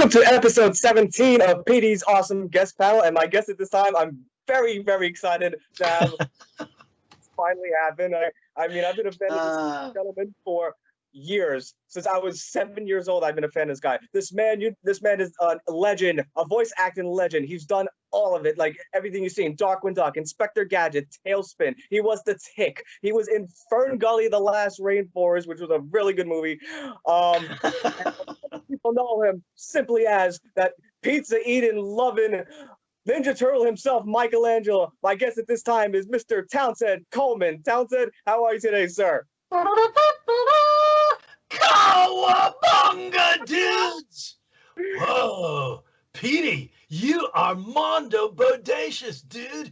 Welcome to episode 17 of Petey's Awesome Guest Panel. And my guest at this time, I'm very, very excited to have finally happen. I mean, I've been a fan of this gentleman for years. Since I was 7 years old, I've been a fan of this guy. This man is a legend, a voice acting legend. He's done all of it, like everything you've seen. Darkwing Duck, Inspector Gadget, Tailspin. He was the Tick. He was in Fern Gully, The Last Rainforest, which was a really good movie. People know him simply as that pizza-eating, loving Ninja Turtle himself, Michelangelo. My guest at this time is Mr. Townsend Coleman. Townsend, how are you today, sir? Cowabunga, dudes! Whoa, Petey, you are mondo bodacious, dude.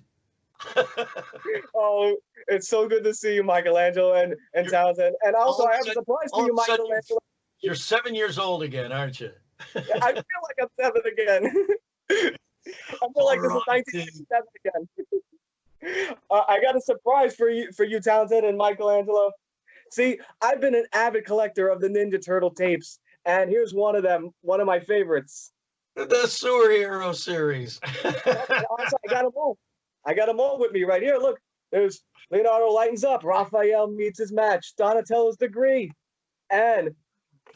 Oh, it's so good to see you, Michelangelo and Townsend. And also, I have a surprise for you, Michelangelo. You're 7 years old again, aren't you? I feel like I'm 7 again. I feel like this is 1987 again. I got a surprise for you, Townsend and Michelangelo. See, I've been an avid collector of the Ninja Turtle tapes, and here's one of them, one of my favorites. The Sewer Hero series. Also, I got them all. I got them all with me right here. Look, there's Leonardo lightens up, Raphael meets his match, Donatello's degree, and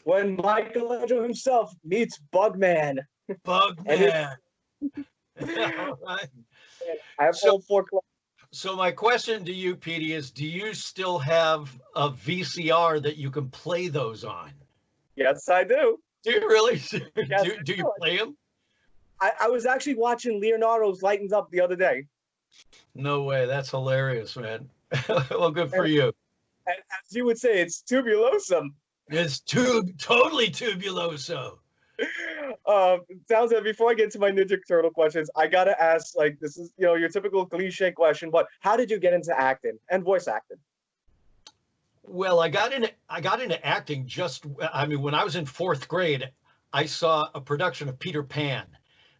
when Michelangelo himself meets Bugman. Bugman. I have all 4 collections. So my question to you, Petey, is do you still have a VCR that you can play those on? Yes, I do. Do you really? Yes, do you play them? I was actually watching Leonardo's Lightens Up the other day. No way. That's hilarious, man. Well, good for you. And as you would say, it's tubulosum. It's totally tubuloso. Townsend, before I get to my Ninja Turtle questions, I gotta ask, like, this is, your typical cliche question, but how did you get into acting and voice acting? Well, I got into acting when I was in 4th grade, I saw a production of Peter Pan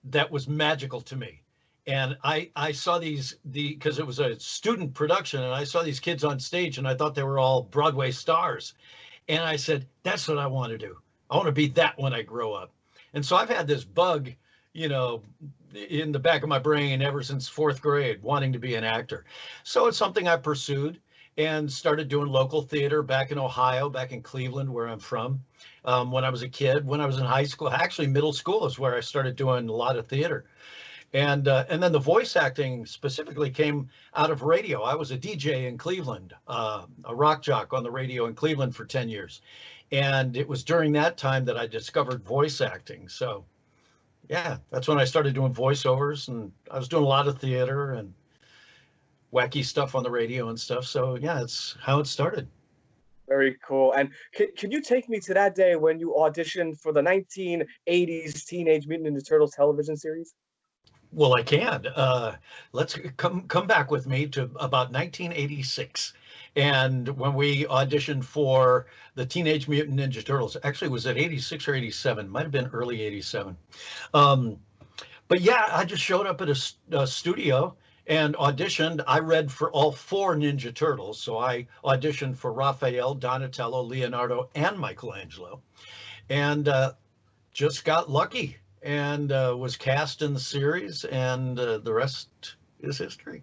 that was magical to me. And I saw because it was a student production, and I saw these kids on stage, and I thought they were all Broadway stars. And I said, that's what I want to do. I want to be that when I grow up. And so I've had this bug, in the back of my brain ever since 4th grade, wanting to be an actor. So it's something I pursued and started doing local theater back in Ohio, back in Cleveland, where I'm from. When I was a kid, when I was in high school, actually middle school is where I started doing a lot of theater. And then the voice acting specifically came out of radio. I was a DJ in Cleveland, a rock jock on the radio in Cleveland for 10 years. And it was during that time that I discovered voice acting. So, yeah, that's when I started doing voiceovers, and I was doing a lot of theater and wacky stuff on the radio and stuff. So, yeah, that's how it started. Very cool. And can you take me to that day when you auditioned for the 1980s Teenage Mutant Ninja Turtles television series? Well, I can. Let's come back with me to about 1986. And when we auditioned for the Teenage Mutant Ninja Turtles, actually was it 86 or 87? Might have been early 87. But yeah, I just showed up at a studio and auditioned. I read for all 4 Ninja Turtles. So I auditioned for Raphael, Donatello, Leonardo, and Michelangelo. And just got lucky. And was cast in the series, and the rest is history.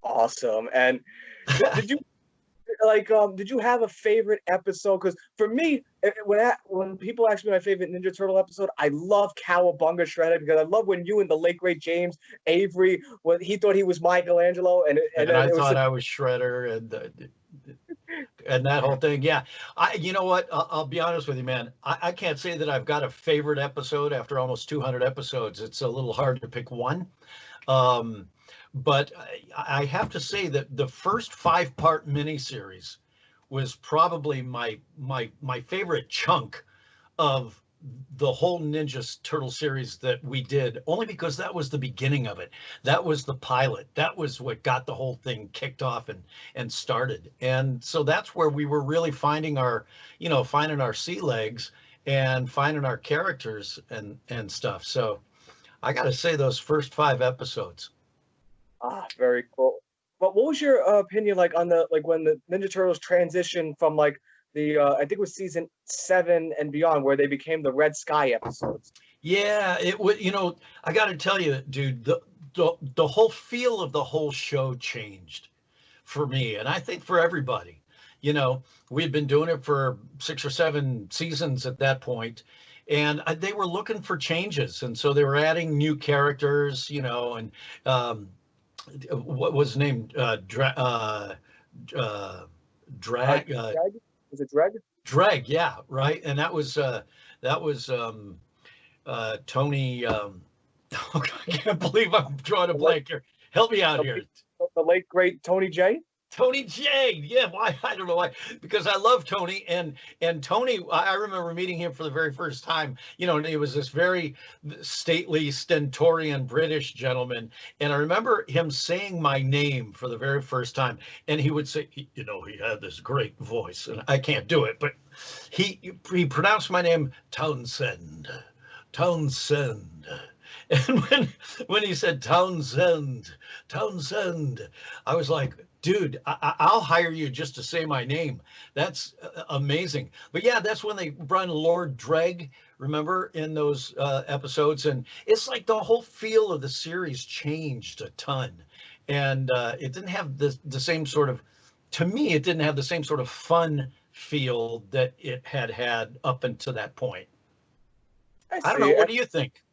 Awesome. And did you have a favorite episode? Because for me, when people ask me my favorite Ninja Turtle episode, I love Cowabunga Shredded, because I love when you and the late great James Avery, when he thought he was Michelangelo, and I thought I was Shredder, and that whole thing. Yeah, you know what? I'll be honest with you, man. I can't say that I've got a favorite episode after almost 200 episodes. It's a little hard to pick one. But I have to say that the first 5-part miniseries was probably my favorite chunk of the whole Ninja Turtle series that we did, only because that was the beginning of it. That was the pilot. That was what got the whole thing kicked off and started. And so that's where we were really finding our sea legs and finding our characters and stuff. So I got to say, those first 5 episodes. Very cool. But what was your opinion on when the Ninja Turtles transitioned from I think it was season 7 and beyond, where they became the Red Sky episodes? Yeah, it would. I got to tell you, dude, the whole feel of the whole show changed for me, and I think for everybody. You know, we had been doing it for 6 or 7 seasons at that point, and they were looking for changes, and so they were adding new characters. And um, what was his name? Uh, Drag. Dreg? Is it Dreg? Dreg. Yeah, right. And that was Tony. Oh, I can't believe I'm drawing a The late, blank here. Help me out the, here. the late great Tony J. Tony J. Yeah, why? I don't know why. Because I love Tony, and Tony. I remember meeting him for the very first time. And he was this very stately, stentorian British gentleman. And I remember him saying my name for the very first time, and he would say, he had this great voice, and I can't do it, but he pronounced my name Townsend, Townsend. And when he said Townsend, I was like, dude, I'll hire you just to say my name. That's amazing. But yeah, that's when they brought in Lord Dreg, remember, in those episodes. And it's like the whole feel of the series changed a ton. And it didn't have the same sort of, to me, it didn't have the same sort of fun feel that it had up until that point. I don't know. What do you think?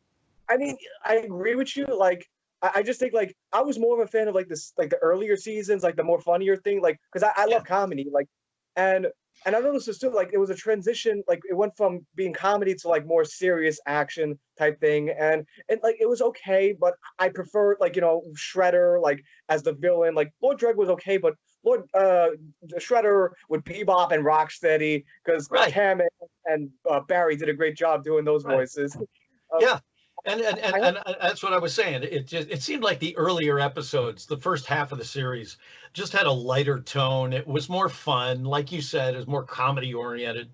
I mean, I agree with you. Like, I just think like I was more of a fan of like this, like the earlier seasons, like the more funnier thing, like because I love comedy, like, and I noticed this too. Like, it was a transition. Like, it went from being comedy to like more serious action type thing, and like it was okay, but I preferred like Shredder like as the villain. Like Lord Dreg was okay, but Lord Shredder with Bebop and Rocksteady because Right. Cam and Barry did a great job doing those voices. Yeah. And that's what I was saying. It seemed like the earlier episodes, the first half of the series, just had a lighter tone. It was more fun, like you said, it was more comedy oriented,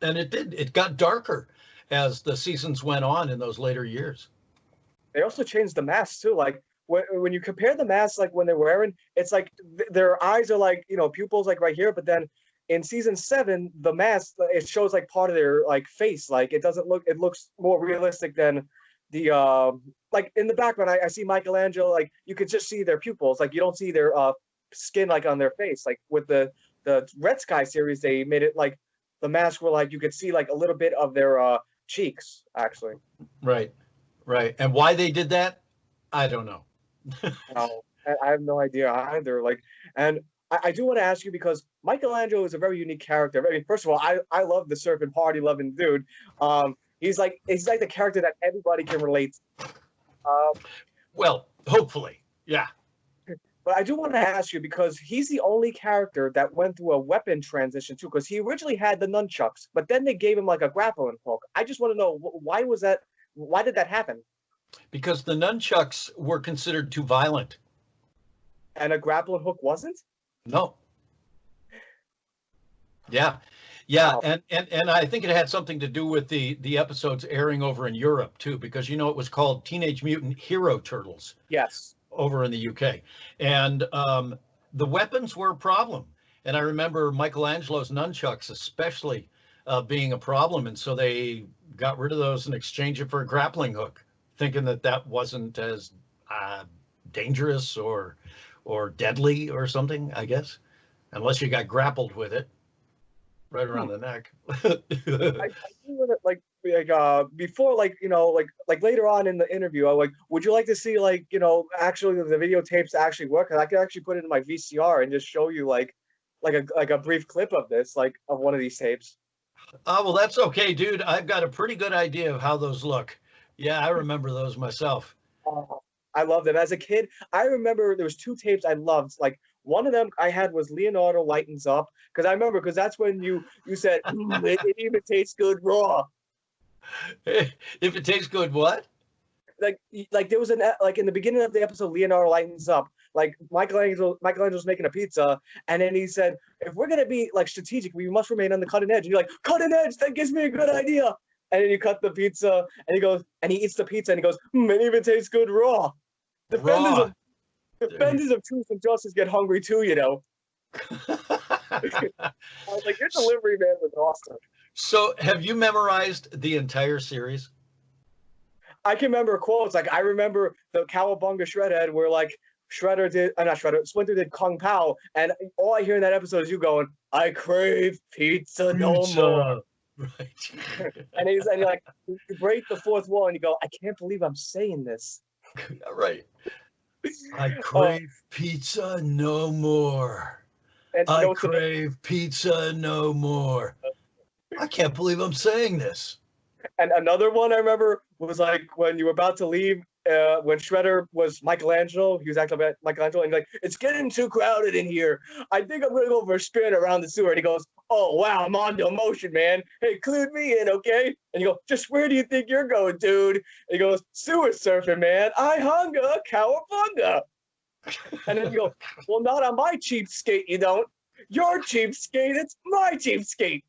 and it got darker as the seasons went on in those later years. They also changed the masks too. Like when you compare the masks, like when they're wearing, it's like their eyes are like pupils like right here, but then in season 7, the mask it shows like part of their like face. Like it looks more realistic than the like in the background. I see Michelangelo, like you could just see their pupils, like you don't see their skin like on their face. Like with the Red Sky series, they made it like the masks were like you could see like a little bit of their cheeks actually. Right. And why they did that, I don't know. I have no idea either. Like, and I do want to ask you because Michelangelo is a very unique character. I mean, first of all, I love the surfing party loving dude. He's like the character that everybody can relate to. Well, hopefully, yeah. But I do want to ask you because he's the only character that went through a weapon transition too. Because he originally had the nunchucks, but then they gave him like a grappling hook. I just want to know why was that? Why did that happen? Because the nunchucks were considered too violent. And a grappling hook wasn't? No. Yeah. Yeah, Wow. and I think it had something to do with the episodes airing over in Europe too, because it was called Teenage Mutant Hero Turtles. Yes. Over in the UK, and the weapons were a problem. And I remember Michelangelo's nunchucks, especially, being a problem, and so they got rid of those and exchanged it for a grappling hook, thinking that wasn't as dangerous or deadly or something. I guess, unless you got grappled with it. Right around the neck. I think that, like before, like like later on in the interview, I like, would you like to see like actually the videotapes actually work? And I could actually put it in my VCR and just show you like a brief clip of this, like of one of these tapes. Oh, well, that's okay, dude. I've got a pretty good idea of how those look. Yeah, I remember those myself. I loved them as a kid. I remember there was 2 tapes I loved. Like one of them I had was Leonardo Lightens Up because I remember because that's when you said it even tastes good raw. If it tastes good, what? Like there was like in the beginning of the episode, Leonardo lightens up. Like Michelangelo's making a pizza, and then he said, "If we're gonna be like strategic, we must remain on the cutting edge." And you're like, "Cutting edge? That gives me a good idea." And then you cut the pizza, and he goes, and he eats the pizza, and he goes, "It even tastes good raw." Defenders of truth and justice get hungry too, I was like, your delivery man was awesome. So, have you memorized the entire series? I can remember quotes. Like I remember the Cowabunga Shredhead where like Shredder did, not Shredder, Splinter did Kung Pao, and all I hear in that episode is you going, "I crave pizza no more." Right. And you're like, you break the fourth wall, and you go, "I can't believe I'm saying this." Right. I Uh, crave pizza no more. and I notes in it. crave pizza no more. I can't believe I'm saying this. And another one I remember was like when you were about to leave, when Shredder was Michelangelo, he was acting like Michelangelo, and you're like, "It's getting too crowded in here. I think I'm gonna go for a spin around the sewer." And he goes, "Oh wow, I'm on to emotion, man. Hey, include me in, okay?" And you go, "Just where do you think you're going, dude?" And he goes, "Sewer surfing, man. I hunger, cowabunga." And then you go, "Well, not on my cheapskate, you don't. Your cheapskate, it's my cheapskate."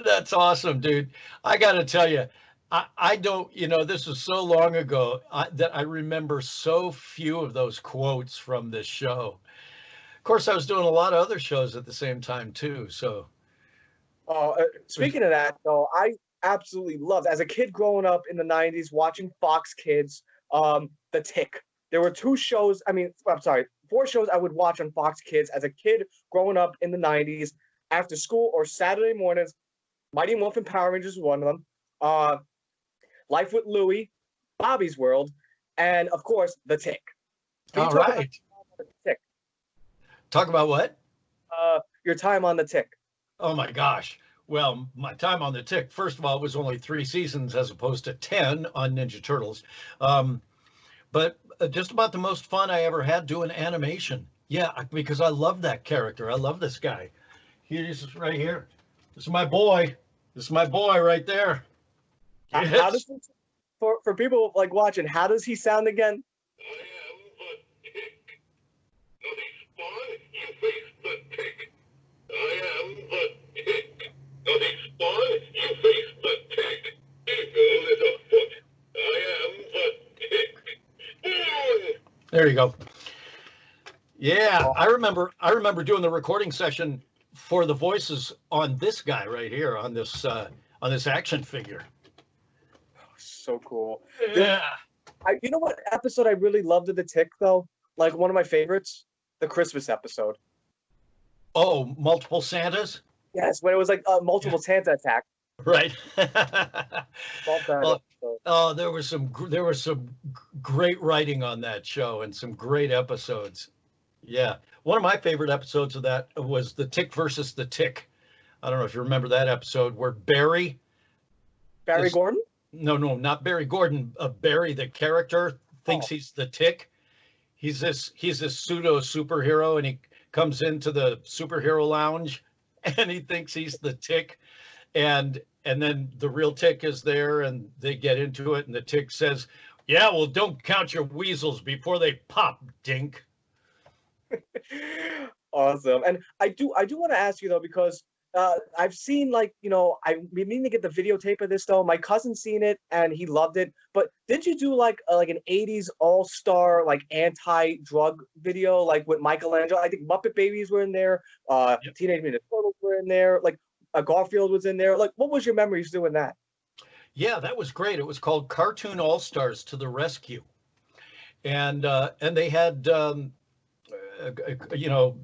That's awesome, dude. I got to tell you, I don't, this is so long ago that I remember so few of those quotes from this show. Of course, I was doing a lot of other shows at the same time, too. So, Speaking of that, though, I absolutely loved as a kid growing up in the '90s watching Fox Kids, The Tick. There were two shows. I mean, I'm sorry, four shows I would watch on Fox Kids as a kid growing up in the '90s after school or Saturday mornings. Mighty Morphin Power Rangers was one of them. Life with Louie, Bobby's World, and of course, The Tick. Can you all talk about right. The Tick? Talk about what? Your time on The Tick. Oh, my gosh. Well, my time on The Tick, first of all, it was only 3 seasons as opposed to 10 on Ninja Turtles. But just about the most fun I ever had doing animation. Yeah, because I love that character. I love this guy. He's right here. This is my boy. This is my boy right there. How does he, for people like watching? How does he sound again? There you go. Yeah, I remember doing the recording session for the voices on this guy right here, on this action figure. So cool. Yeah. You know what episode I really loved of The Tick though? Like one of my favorites, the Christmas episode. Oh, multiple Santas? Yes, when it was like a multiple Santa attack. Right. Love that episode. Oh, there was some great writing on that show and some great episodes. Yeah. One of my favorite episodes of that was The Tick versus the Tick. I don't know if you remember that episode where Barry Gordon? No, not Barry Gordon. Barry, the character, thinks he's the Tick. He's this pseudo superhero, and he comes into the superhero lounge, and he thinks he's the Tick, and then the real Tick is there, and they get into it, and the Tick says, "Yeah, well, don't count your weasels before they pop, dink." Awesome. And I do want to ask you though, because I've seen like, I mean to get the videotape of this though. My cousin seen it and he loved it. But did you do like an '80s all-star like anti-drug video like with Michelangelo? I think Muppet Babies were in there. Yep. Teenage Mutant Ninja Turtles were in there. Like Garfield was in there. Like, what was your memories doing that? Yeah, that was great. It was called Cartoon All-Stars to the Rescue, and they had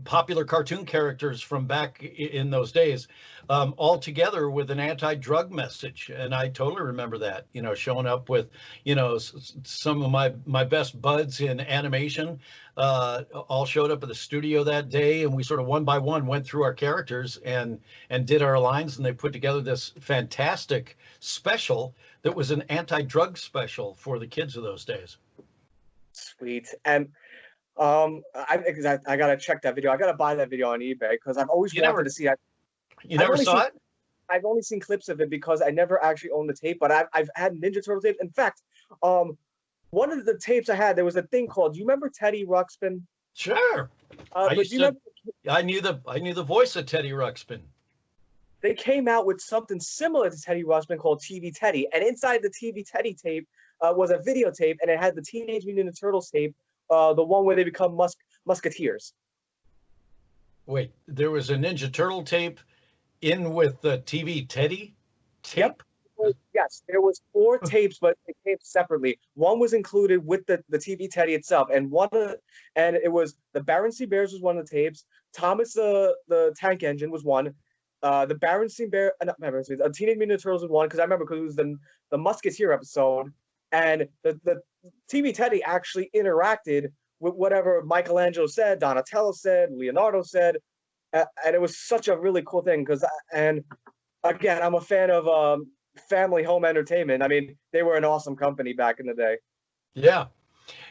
popular cartoon characters from back in those days, all together with an anti-drug message. And I totally remember that, showing up with, some of my best buds in animation, all showed up at the studio that day. And we sort of one by one went through our characters and did our lines. And they put together this fantastic special that was an anti-drug special for the kids of those days. Sweet. And I gotta check that video. I gotta buy that video on eBay because I've always wanted to see it. You never saw it? I've only seen clips of it because I never actually owned the tape, but I've had Ninja Turtle tapes. In fact, one of the tapes I had, there was a thing called. Do you remember Teddy Ruxpin? Sure. I knew the voice of Teddy Ruxpin. They came out with something similar to Teddy Ruxpin called TV Teddy, and inside the TV Teddy tape was a videotape, and it had the Teenage Mutant Ninja Turtles tape. The one where they become musketeers. Wait, there was a Ninja Turtle tape in with the TV Teddy tape? Yep. Yes, there was 4 tapes, but they came separately. One was included with the TV Teddy itself, and and it was the Berenstain Bears was one of the tapes. Thomas the Tank Engine was one. The Berenstain Bear, not Berenstain, Teenage Mutant Ninja Turtles was one because I remember because it was the Musketeer episode, and the TV Teddy actually interacted with whatever Michelangelo said, Donatello said, Leonardo said, and it was such a really cool thing and again, I'm a fan of family home entertainment. I mean, they were an awesome company back in the day. Yeah.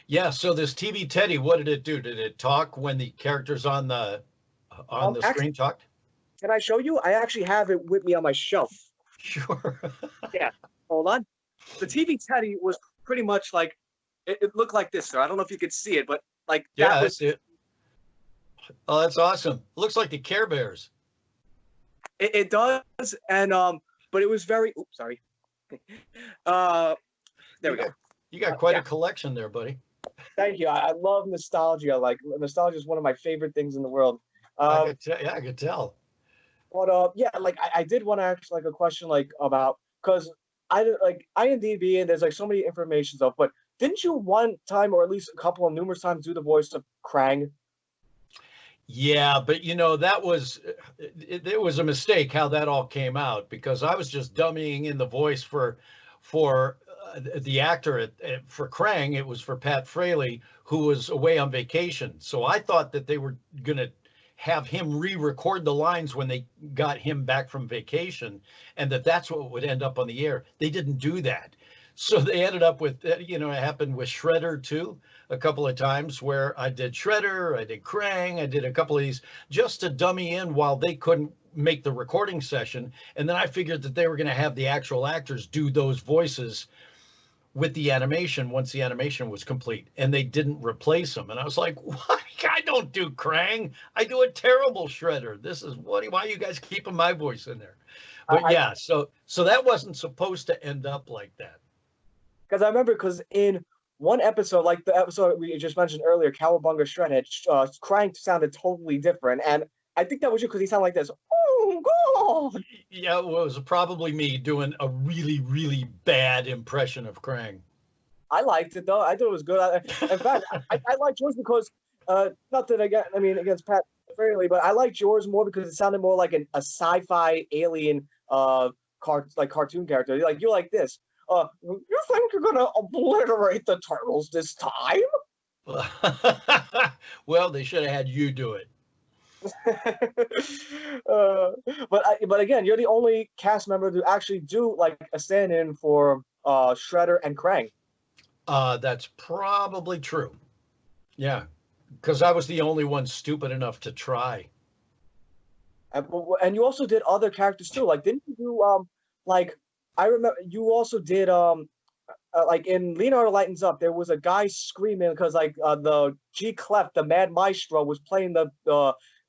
Yeah. So this TV Teddy, what did it do? Did it talk when the characters on the screen talked? Can I show you? I actually have it with me on my shelf. Sure. Yeah. Hold on. The TV Teddy was pretty much like it looked like this, sir. I don't know if you could see it, but like yeah, that's it. Oh, that's awesome. It looks like the Care Bears. It does, and but it was very. Oops, sorry. There we go. You got quite a collection there, buddy. Thank you. I love nostalgia. Like nostalgia is one of my favorite things in the world. I could tell. But yeah, like I did want to ask like a question like about because I like IMDb and there's like so many information stuff. But didn't you one time or at least a couple of numerous times do the voice of Krang? Yeah, but you know that was it was a mistake how that all came out because I was just dummying in the voice for the actor for Krang. It was for Pat Fraley, who was away on vacation. So I thought that they were gonna have him re-record the lines when they got him back from vacation, and that's what would end up on the air. They didn't do that. So they ended up with, you know, it happened with Shredder too, a couple of times where I did Shredder, I did Krang, I did a couple of these just to dummy in while they couldn't make the recording session. And then I figured that they were going to have the actual actors do those voices with the animation once the animation was complete, and they didn't replace them. And I was like, what? I don't do Krang. I do a terrible Shredder. This is why are you guys keeping my voice in there? But yeah, so that wasn't supposed to end up like that. Because I remember, because in one episode, like the episode we just mentioned earlier, Cowabunga Shredhead, Krang sounded totally different, and I think that was you because he sounded like this. Oh God! Yeah, well, it was probably me doing a really, really bad impression of Krang. I liked it though. I thought it was good. In fact, I liked yours because not that against Pat Fraley, but I liked yours more because it sounded more like a sci-fi alien cartoon character. Like you like this. You think you're gonna obliterate the turtles this time? Well, they should have had you do it. But again, you're the only cast member to actually do like a stand-in for Shredder and Krang. That's probably true. Yeah, because I was the only one stupid enough to try. And you also did other characters too. Like, didn't you do like? I remember you also did like in Leonardo Lightens Up, there was a guy screaming because like the G Clef, the Mad Maestro, was playing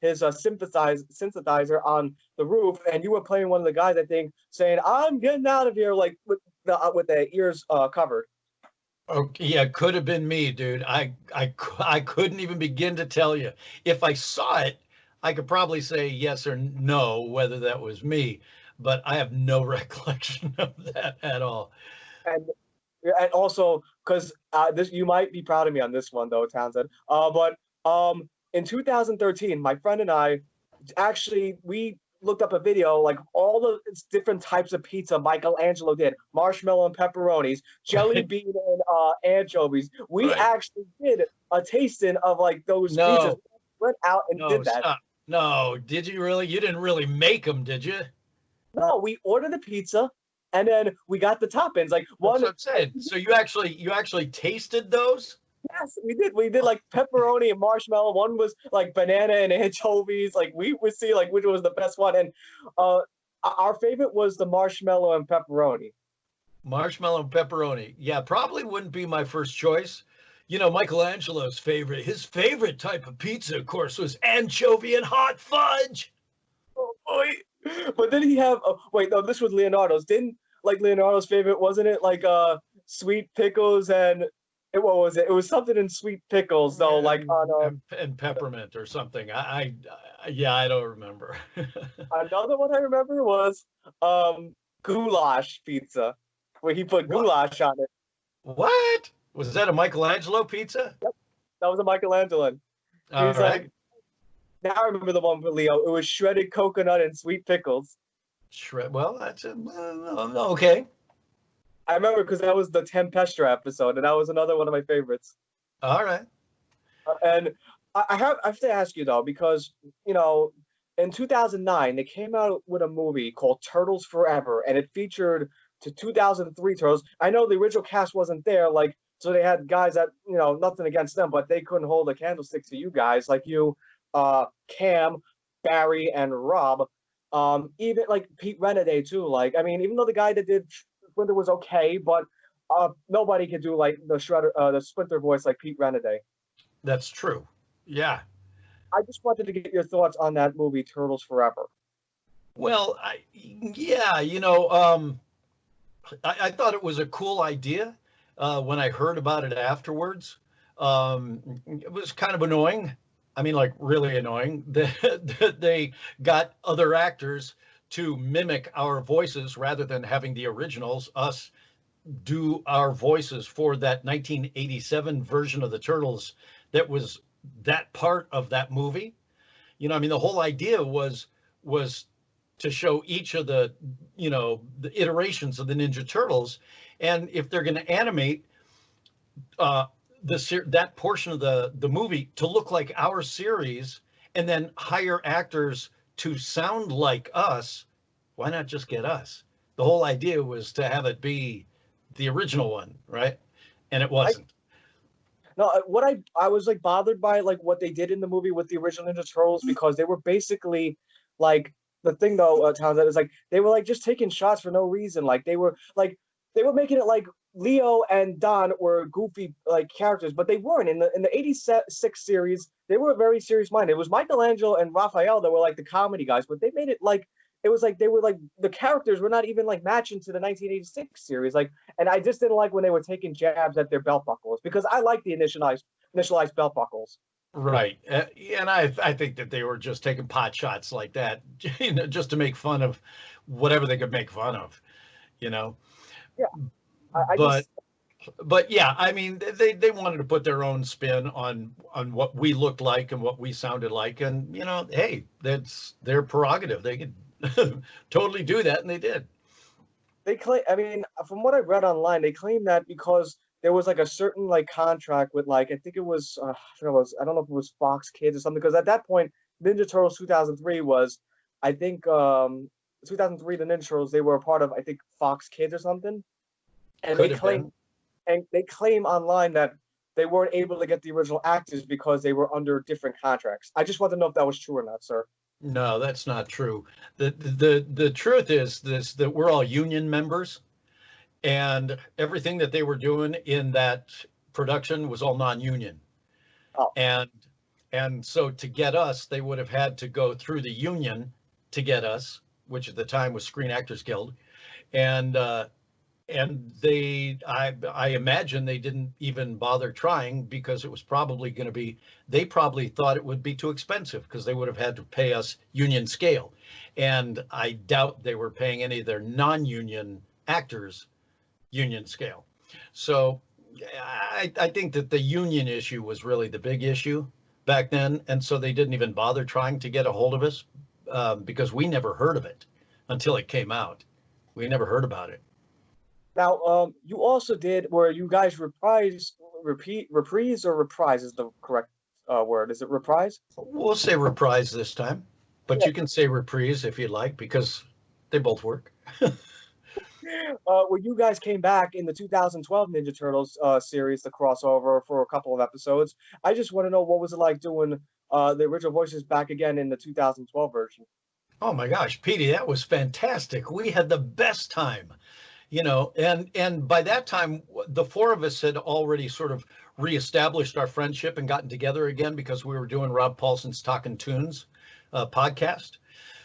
his synthesizer on the roof, and you were playing one of the guys, I think, saying, "I'm getting out of here," like with the ears covered. Okay, yeah, could have been me, dude. I couldn't even begin to tell you. If I saw it, I could probably say yes or no whether that was me. But I have no recollection of that at all. And also, because this, you might be proud of me on this one though, Townsend. But in 2013, my friend and I we looked up a video like all the different types of pizza Michelangelo did: marshmallow and pepperonis, jelly bean and anchovies. We actually did a tasting of like those pizzas. Went out and did that. Stop. No, did you really? You didn't really make them, did you? No, we ordered the pizza, and then we got the toppings. Like one. That's what I'm saying. So you actually tasted those? Yes, we did. We did like pepperoni and marshmallow. One was like banana and anchovies. Like we would see like which was the best one. And our favorite was the marshmallow and pepperoni. Marshmallow and pepperoni. Yeah, probably wouldn't be my first choice. You know, Michelangelo's his favorite type of pizza, of course, was anchovy and hot fudge. Oh boy. But then he have wait, no, this was Leonardo's. Didn't like Leonardo's favorite, wasn't it? Like sweet pickles and what was it? It was something in sweet pickles though, like on and peppermint or something. I don't remember. Another one I remember was goulash pizza, where he put What? goulash on it. What? Was that a Michelangelo pizza? That was a Michelangelo. All He's right. like, now I remember the one for Leo. It was shredded coconut and sweet pickles. Well, that's okay. I remember because that was the Tempestra episode, and that was another one of my favorites. All right. And I have to ask you though, because in 2009 they came out with a movie called Turtles Forever, and it featured to 2003 Turtles. I know the original cast wasn't there, like so they had guys that nothing against them, but they couldn't hold a candlestick to you guys, like you, Cam, Barry, and Rob. Even like Pete Renaday too. Like I mean, even though the guy that did Splinter was okay, but nobody could do like the Shredder, the Splinter voice like Pete Renaday. That's true. Yeah. I just wanted to get your thoughts on that movie, Turtles Forever. Well, yeah, I thought it was a cool idea when I heard about it afterwards. It was kind of annoying. I mean, like really annoying that they got other actors to mimic our voices rather than having the originals, us do our voices for that 1987 version of the Turtles that was that part of that movie. I mean, the whole idea was to show each of the iterations of the Ninja Turtles, and if they're going to animate that portion of the movie to look like our series, and then hire actors to sound like us, why not just get us? The whole idea was to have it be the original one, right? And it wasn't. No, what I was like bothered by like what they did in the movie with the original Ninja Turtles, because they were basically like the thing though, Townsend, is like they were like just taking shots for no reason. Like they were making it like Leo and Don were goofy like characters, but they weren't in the 86 series. They were very serious minded. It was Michelangelo and Raphael that were like the comedy guys, but they made it like it was like they were like the characters were not even like matching to the 1986 series. Like, and I just didn't like when they were taking jabs at their belt buckles, because I like the initialized belt buckles. Right. And I think that they were just taking pot shots like that, just to make fun of whatever they could make fun of, Yeah, but yeah, I mean, they wanted to put their own spin on what we looked like and what we sounded like, and hey, that's their prerogative. They could totally do that, and they did. They claim. I mean, from what I read online, they claim that because there was like a certain like contract with like I think it was I don't know if it was Fox Kids or something, because at that point Ninja Turtles 2003 was I think 2003 the Ninja Turtles, they were a part of I think Fox Kids or something, and Could have been. they claim online that they weren't able to get the original actors because they were under different contracts. I just want to know if that was true or not, sir. No, that's not true. The truth is this, that we're all union members, and everything that they were doing in that production was all non-union. Oh. And so to get us, they would have had to go through the union to get us, which at the time was Screen Actors Guild. And I imagine they didn't even bother trying, because it was probably going to be, they probably thought it would be too expensive, because they would have had to pay us union scale. And I doubt they were paying any of their non-union actors union scale. So I think that the union issue was really the big issue back then. And so they didn't even bother trying to get a hold of us, because we never heard of it until it came out. We never heard about it. Now, you also did where you guys reprise is the correct word. Is it reprise? We'll say reprise this time, but you can say reprise if you like, because they both work. Where you guys came back in the 2012 Ninja Turtles series, the crossover for a couple of episodes. I just want to know, what was it like doing the original voices back again in the 2012 version? Oh my gosh, Petey, that was fantastic. We had the best time. And by that time, the four of us had already sort of reestablished our friendship and gotten together again, because we were doing Rob Paulson's Talkin' Tunes podcast.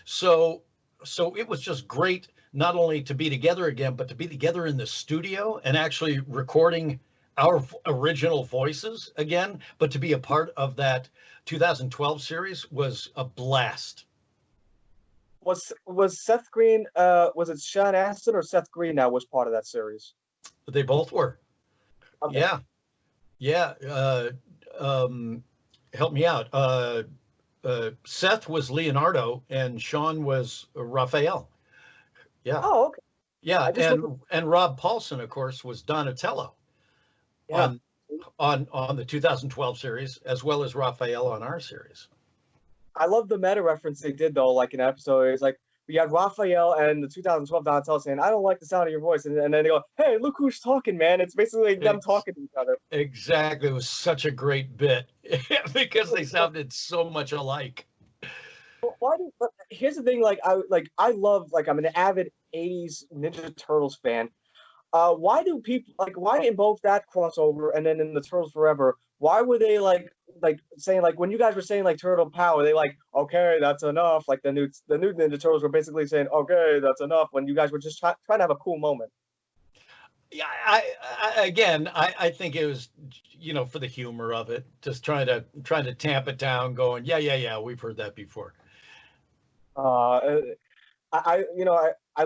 So it was just great, not only to be together again, but to be together in the studio and actually recording our original voices again. But to be a part of that 2012 series was a blast. was Seth Green? Was it Sean Astin or Seth Green that was part of that series? They both were. Okay. Yeah, yeah. Help me out. Seth was Leonardo, and Sean was Raphael. Yeah, Oh, okay. yeah, I just looked. and Rob Paulson, of course, was Donatello Yeah. on on the 2012 series, as well as Raphael on our series. I love the meta reference they did though, like in an episode. It's like we had Raphael and the 2012 Donatello saying, "I don't like the sound of your voice," and then they go, "Hey, look who's talking, man!" It's basically like them talking to each other. Exactly, it was such a great bit because they sounded so much alike. But why do? But here's the thing: I love I'm an avid '80s Ninja Turtles fan. Why do people why in both that crossover and then in the Turtles Forever? Why were they saying when you guys were saying Turtle Power? They okay, that's enough. Like the new Ninja Turtles were basically saying okay, that's enough when you guys were just trying to have a cool moment. Yeah, I think it was, for the humor of it, just trying to tamp it down, going, yeah, we've heard that before. I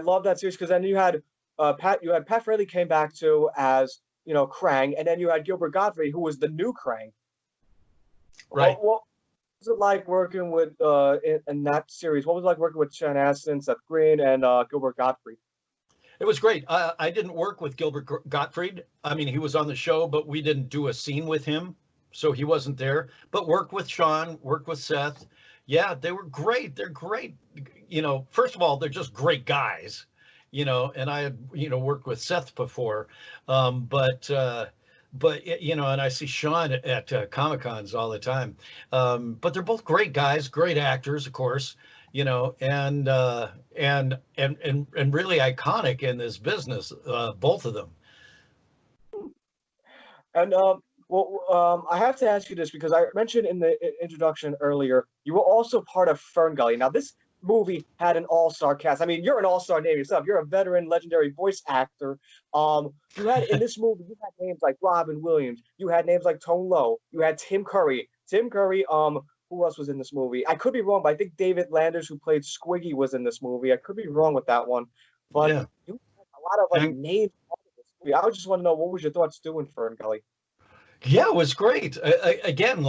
love that series because then you had Pat Fraley came back to as Krang, and then you had Gilbert Gottfried who was the new Krang. Right. What was it like working with in that series? What was it like working with Sean Astin, Seth Green, and Gilbert Gottfried? It was great. I didn't work with Gilbert Gottfried. I mean, he was on the show, but we didn't do a scene with him, so he wasn't there. But worked with Sean, worked with Seth. Yeah, they were great. They're great. First of all, they're just great guys. And I had worked with Seth before, but and I see Sean at Comic Cons all the time. But they're both great guys, great actors, of course. And really iconic in this business, both of them. And I have to ask you this because I mentioned in the introduction earlier, you were also part of Fern Gully. Now, this movie had an all-star cast. I mean, you're an all-star name yourself. You're a veteran, legendary voice actor. You had in this movie, you had names like Robin Williams. You had names like Tone Loc. You had Tim Curry. Who else was in this movie? I could be wrong, but I think David Landers, who played Squiggy, was in this movie. I could be wrong with that one, but Yeah. you had a lot of names in this movie. I just want to know what was your thoughts doing Fern Gully? Yeah, it was great. Again,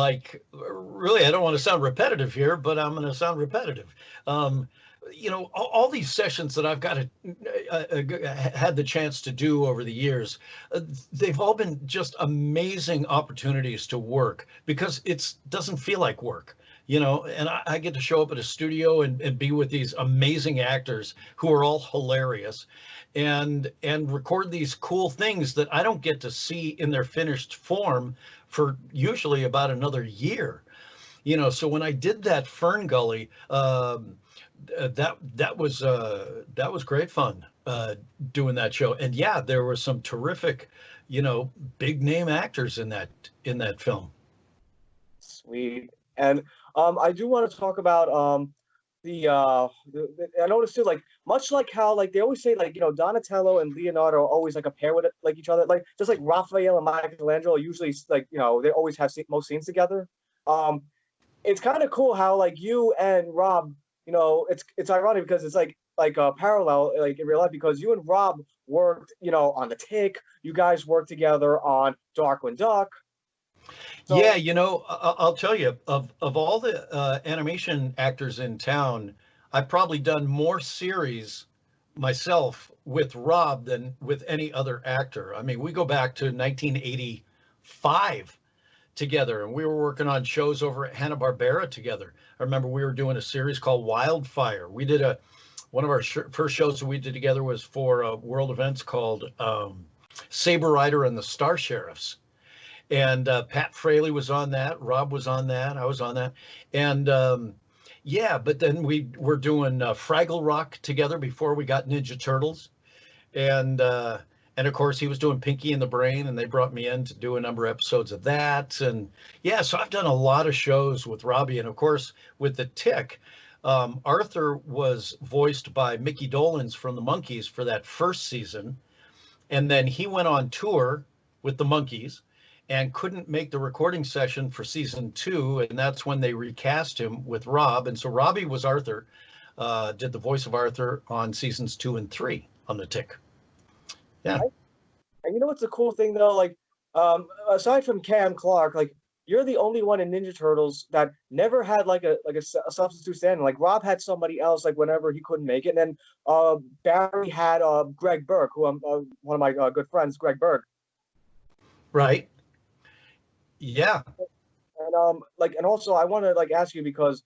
really, I don't want to sound repetitive here, but I'm going to sound repetitive. All these sessions that I've had the chance to do over the years, they've all been just amazing opportunities to work because it doesn't feel like work. And I get to show up at a studio and be with these amazing actors who are all hilarious and record these cool things that I don't get to see in their finished form for usually about another year. So when I did that Fern Gully, that was great fun doing that show. And yeah, there were some terrific, big name actors in that film. Sweet. And I do want to talk about I noticed too, much like how they always say Donatello and Leonardo are always a pair with each other, just like Raphael and Michelangelo usually they always have most scenes together. It's kind of cool how you and Rob, it's ironic because it's like a parallel in real life because you and Rob worked on The Tick, you guys worked together on Darkwing Duck. So, yeah, I'll tell you, of all the animation actors in town, I've probably done more series myself with Rob than with any other actor. I mean, we go back to 1985 together, and we were working on shows over at HannaBarbera together. I remember we were doing a series called Wildfire. We did one of our first shows that we did together was for world events called Saber Rider and the Star Sheriffs. And Pat Fraley was on that. Rob was on that. I was on that. And but then we were doing Fraggle Rock together before we got Ninja Turtles. And of course, he was doing Pinky and the Brain, and they brought me in to do a number of episodes of that. And yeah, so I've done a lot of shows with Robbie. And of course, with The Tick, Arthur was voiced by Mickey Dolenz from the Monkees for that first season. And then he went on tour with the Monkees and couldn't make the recording session for season 2. And that's when they recast him with Rob. And so Robbie was Arthur. did the voice of Arthur on seasons 2 and 3 on the Tick. Yeah. And you know what's the cool thing though? Like, aside from Cam Clark, like you're the only one in Ninja Turtles that never had like a substitute stand. Like Rob had somebody else like whenever he couldn't make it, and then Barry had Greg Burke, who I'm one of my good friends, Greg Burke. Right. Yeah. And and also I want to like ask you because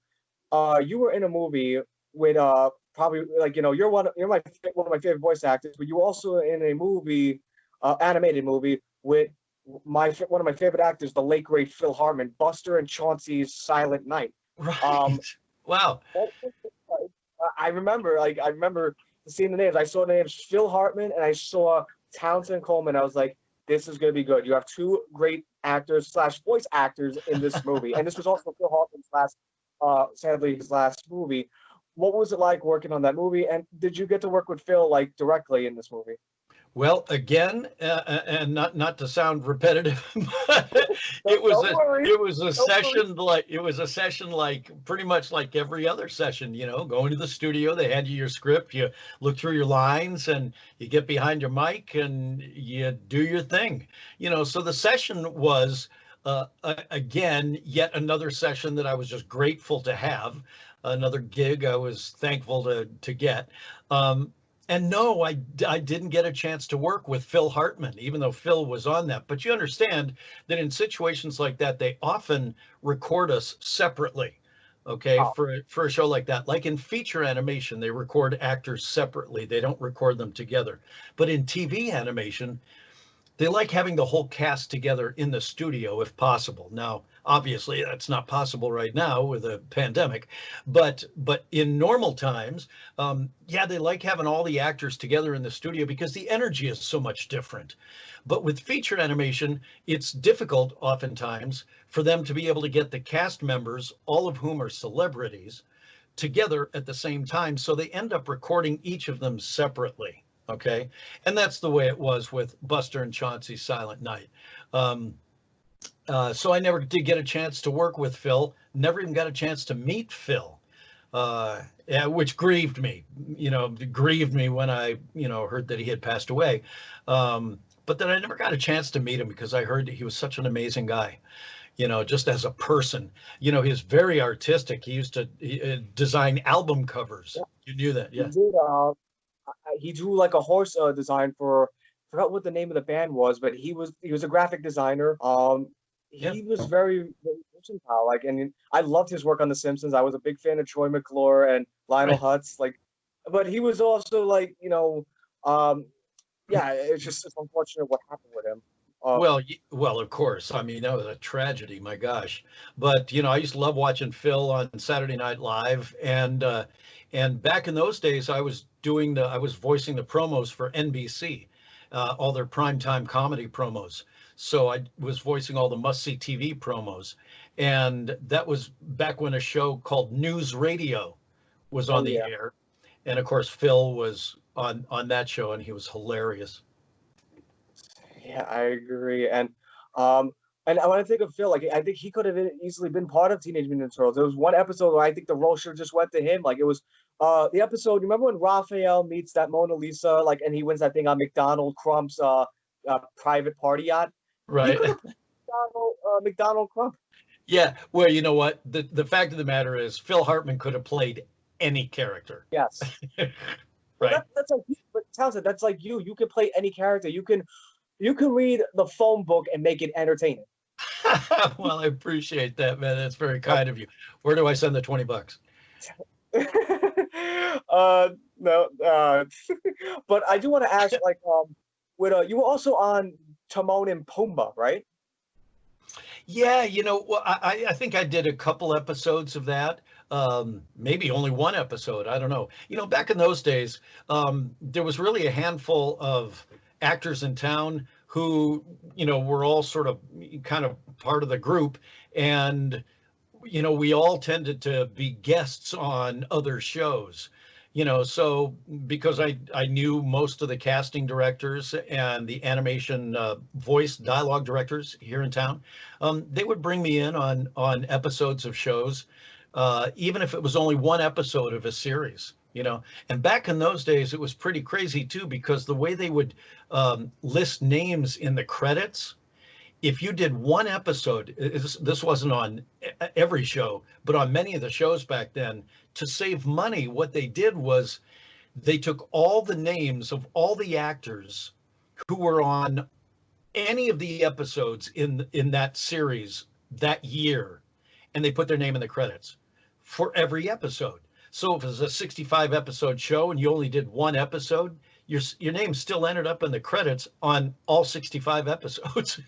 you were in a movie with probably like you're one of my favorite voice actors, but you were also in a movie, animated movie with one of my favorite actors, the late great Phil Hartman, Buster and Chauncey's Silent Night. Right. Wow. I remember seeing the names. I saw the names Phil Hartman and I saw Townsend Coleman. I was like, this is going to be good. You have two great actors / voice actors in this movie. And this was also Phil Hartman's sadly his last movie. What was it like working on that movie? And did you get to work with Phil like directly in this movie? Well, again, and not to sound repetitive, but it was a session like pretty much like every other session. Going to the studio, they hand you your script, you look through your lines, and you get behind your mic and you do your thing. So the session was again yet another session that I was just grateful to have, another gig I was thankful to get. And no, I didn't get a chance to work with Phil Hartman, even though Phil was on that. But you understand that in situations like that, they often record us separately, okay, for a show like that. Like in feature animation, they record actors separately. They don't record them together. But in TV animation, they like having the whole cast together in the studio if possible. Now, obviously, that's not possible right now with a pandemic, but in normal times, they like having all the actors together in the studio because the energy is so much different. But with feature animation, it's difficult oftentimes for them to be able to get the cast members, all of whom are celebrities, together at the same time. So they end up recording each of them separately. Okay. And that's the way it was with Buster and Chauncey's Silent Night. So I never did get a chance to work with Phil, never even got a chance to meet Phil, which grieved me, when I, heard that he had passed away. But then I never got a chance to meet him because I heard that he was such an amazing guy, just as a person. He was very artistic. He used to design album covers. Yeah. You knew that, yeah. He drew like a horse design for, I forgot what the name of the band was, but he was a graphic designer. He was very versatile. Like, and I loved his work on The Simpsons. I was a big fan of Troy McClure and Lionel Hutz. Like, but he was also like, it's unfortunate what happened with him. Well, of course. I mean, that was a tragedy. My gosh. But I used to love watching Phil on Saturday Night Live, and back in those days, I was voicing the promos for NBC, all their primetime comedy promos. So I was voicing all the must-see TV promos, and that was back when a show called News Radio was on the air, and of course Phil was on that show, and he was hilarious. Yeah, I agree, and I want to think of Phil. Like, I think he could have easily been part of Teenage Mutant Ninja Turtles. There was one episode where I think the role should just went to him. Like, it was the episode. You remember when Raphael meets that Mona Lisa, like, and he wins that thing on McDonald Crump's private party yacht? Right. McDonald Crump. Yeah. Well, you know what? The fact of the matter is, Phil Hartman could have played any character. Yes. Right. That's like, but Townsend, that's like you. You can play any character. You can read the phone book and make it entertaining. Well, I appreciate that, man. That's very kind of you. Where do I send the $20? No. But I do want to ask, like, you were also on Timon and Pumbaa, right? Yeah, well, I think I did a couple episodes of that. Maybe only one episode. I don't know. Back in those days, there was really a handful of actors in town who, were all sort of kind of part of the group. And, we all tended to be guests on other shows. So because I knew most of the casting directors and the animation voice dialogue directors here in town, they would bring me in on episodes of shows even if it was only one episode of a series, you know. And back in those days, it was pretty crazy too, because the way they would list names in the credits, if you did one episode, this wasn't on every show, but on many of the shows back then, to save money, what they did was they took all the names of all the actors who were on any of the episodes in that series that year, and they put their name in the credits for every episode. So if it was a 65 episode show and you only did one episode, your name still ended up in the credits on all 65 episodes,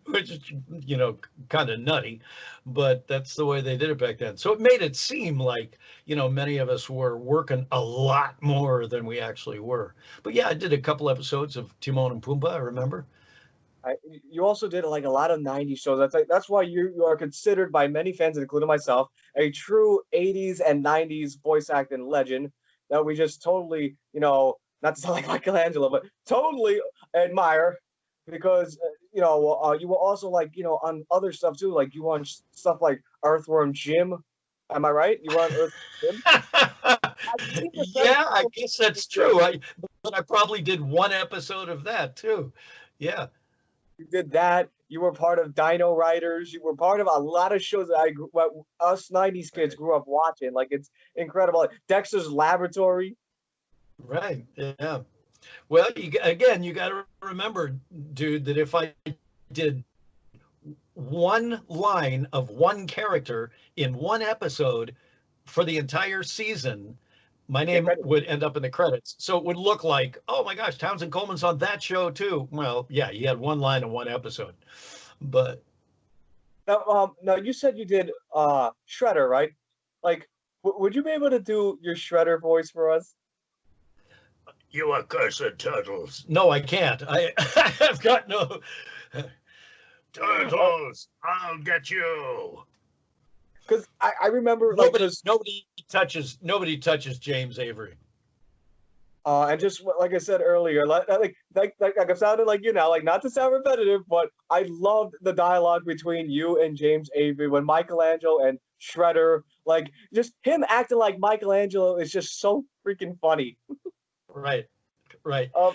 which is, you know, kind of nutty, but that's the way they did it back then. So it made it seem like, you know, many of us were working a lot more than we actually were. But yeah, I did a couple episodes of Timon and Pumbaa, I remember. You also did like a lot of 90s shows. That's why you are considered by many fans, including myself, a true 80s and 90s voice acting legend that we just totally, you know, not to sound like Michelangelo, but totally admire, because you know, you were also like, you know, on other stuff too, like you were on stuff like Earthworm Jim. Am I right? You were on Earthworm Jim. Yeah, I guess that's true. But I probably did one episode of that too. Yeah. You did that. You were part of Dino Riders. You were part of a lot of shows that us 90s kids grew up watching. Like, it's incredible. Like Dexter's Laboratory. Right. Yeah. Well, you got to remember, dude, that if I did one line of one character in one episode for the entire season, my name would end up in the credits. So it would look like, oh my gosh, Townsend Coleman's on that show too. Well, yeah, you had one line in one episode. But now you said you did Shredder, right? Like, would you be able to do your Shredder voice for us? You accursed turtles. No, I can't. I've got no turtles. I'll get you. Because I remember nobody touches James Avery. And just like I said earlier, like I'm sounding like, you know, like, not to sound repetitive, but I loved the dialogue between you and James Avery when Michelangelo and Shredder, like, just him acting like Michelangelo is just so freaking funny. Right.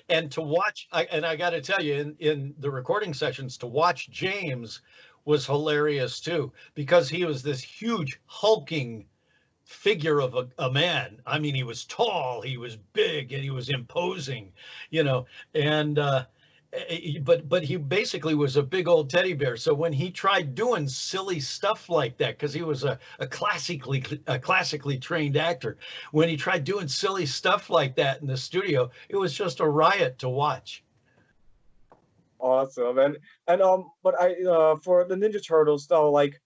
And to watch, I got to tell you, in the recording sessions, to watch James was hilarious too, because he was this huge hulking figure of a man. I mean, he was tall, he was big, and he was imposing, you know, and but he basically was a big old teddy bear. So when he tried doing silly stuff like that, because he was a classically trained actor, when he tried doing silly stuff like that in the studio, it was just a riot to watch. Awesome. And but for the Ninja Turtles though, like,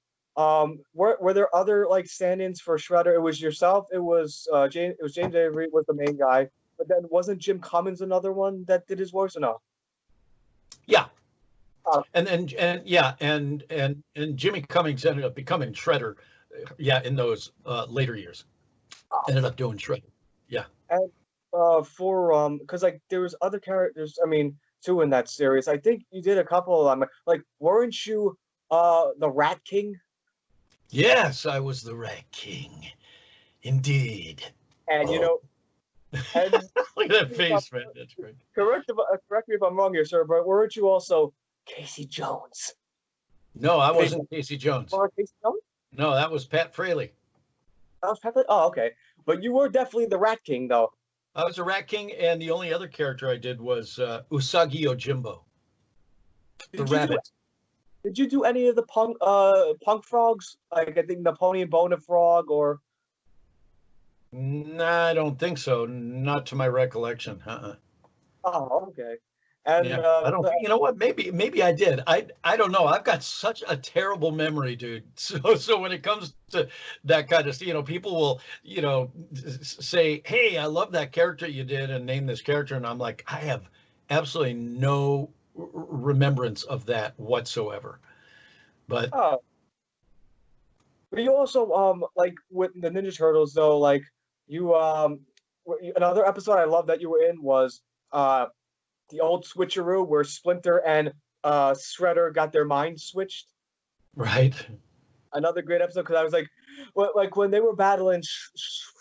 were there other like stand-ins for Shredder? It was yourself, it was James Avery was the main guy, but then wasn't Jim Cummins another one that did his voice or no? Yeah. And Jimmy Cummings ended up becoming Shredder, in those later years. Ended up doing Shredder. Yeah. And for because like there was other characters, I mean, too, in that series. I think you did a couple of them. Like, weren't you the Rat King? Yes, I was the Rat King. Indeed. And you know, and look at that face, man. That's great. Correct me if I'm wrong here, sir, but weren't you also Casey Jones? No, I wasn't Casey Jones. Casey Jones? No, that was Pat Fraley. That was Pat Fraley? Oh, okay. But you were definitely the Rat King, though. I was a Rat King, and the only other character I did was Usagi Yojimbo, the rabbit. Did you do any of the punk frogs? Like, I think Napoleon Bonafrog or... Nah, I don't think so. Not to my recollection. Oh, okay. And yeah, I don't. You know what? Maybe I did. I don't know. I've got such a terrible memory, dude. So when it comes to that kind of, you know, people will, you know, say, "Hey, I love that character you did," and name this character, and I'm like, I have absolutely no remembrance of that whatsoever. But but you also like with the Ninja Turtles though, like you another episode I love that you were in was the old Switcheroo where Splinter and Shredder got their minds switched. Right. another great episode because I was like when they were battling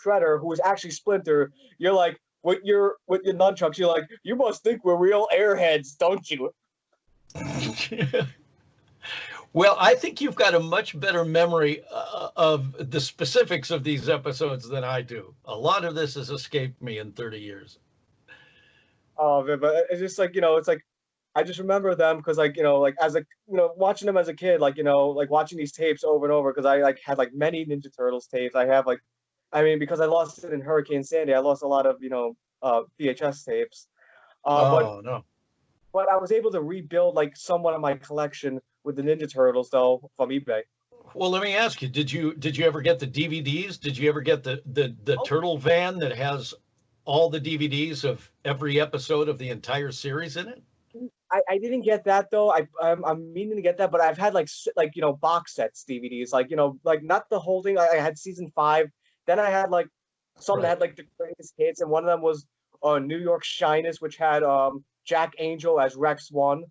Shredder, who was actually Splinter. You're like with your nunchucks. You're like, you must think we're real airheads, don't you? Well, I think you've got a much better memory of the specifics of these episodes than I do. A lot of this has escaped me in 30 years. Oh, but it's just like, it's like I just remember them because like, like as a, watching them as a kid, like, like watching these tapes over and over because I like had like many Ninja Turtles tapes. I have like, I mean, because I lost it in Hurricane Sandy, I lost a lot of, VHS tapes. Oh, no. But I was able to rebuild like somewhat of my collection with the Ninja Turtles though from eBay. Well, let me ask you, did you ever get the DVDs? Did you ever get the Turtle van that has all the DVDs of every episode of the entire series in it? I didn't get that though. I'm meaning to get that, but I've had like box sets DVDs, like like not the whole thing. I had season 5, then I had like some that had like the greatest hits, and one of them was New York Shyness, which had Jack Angel as Rex 1.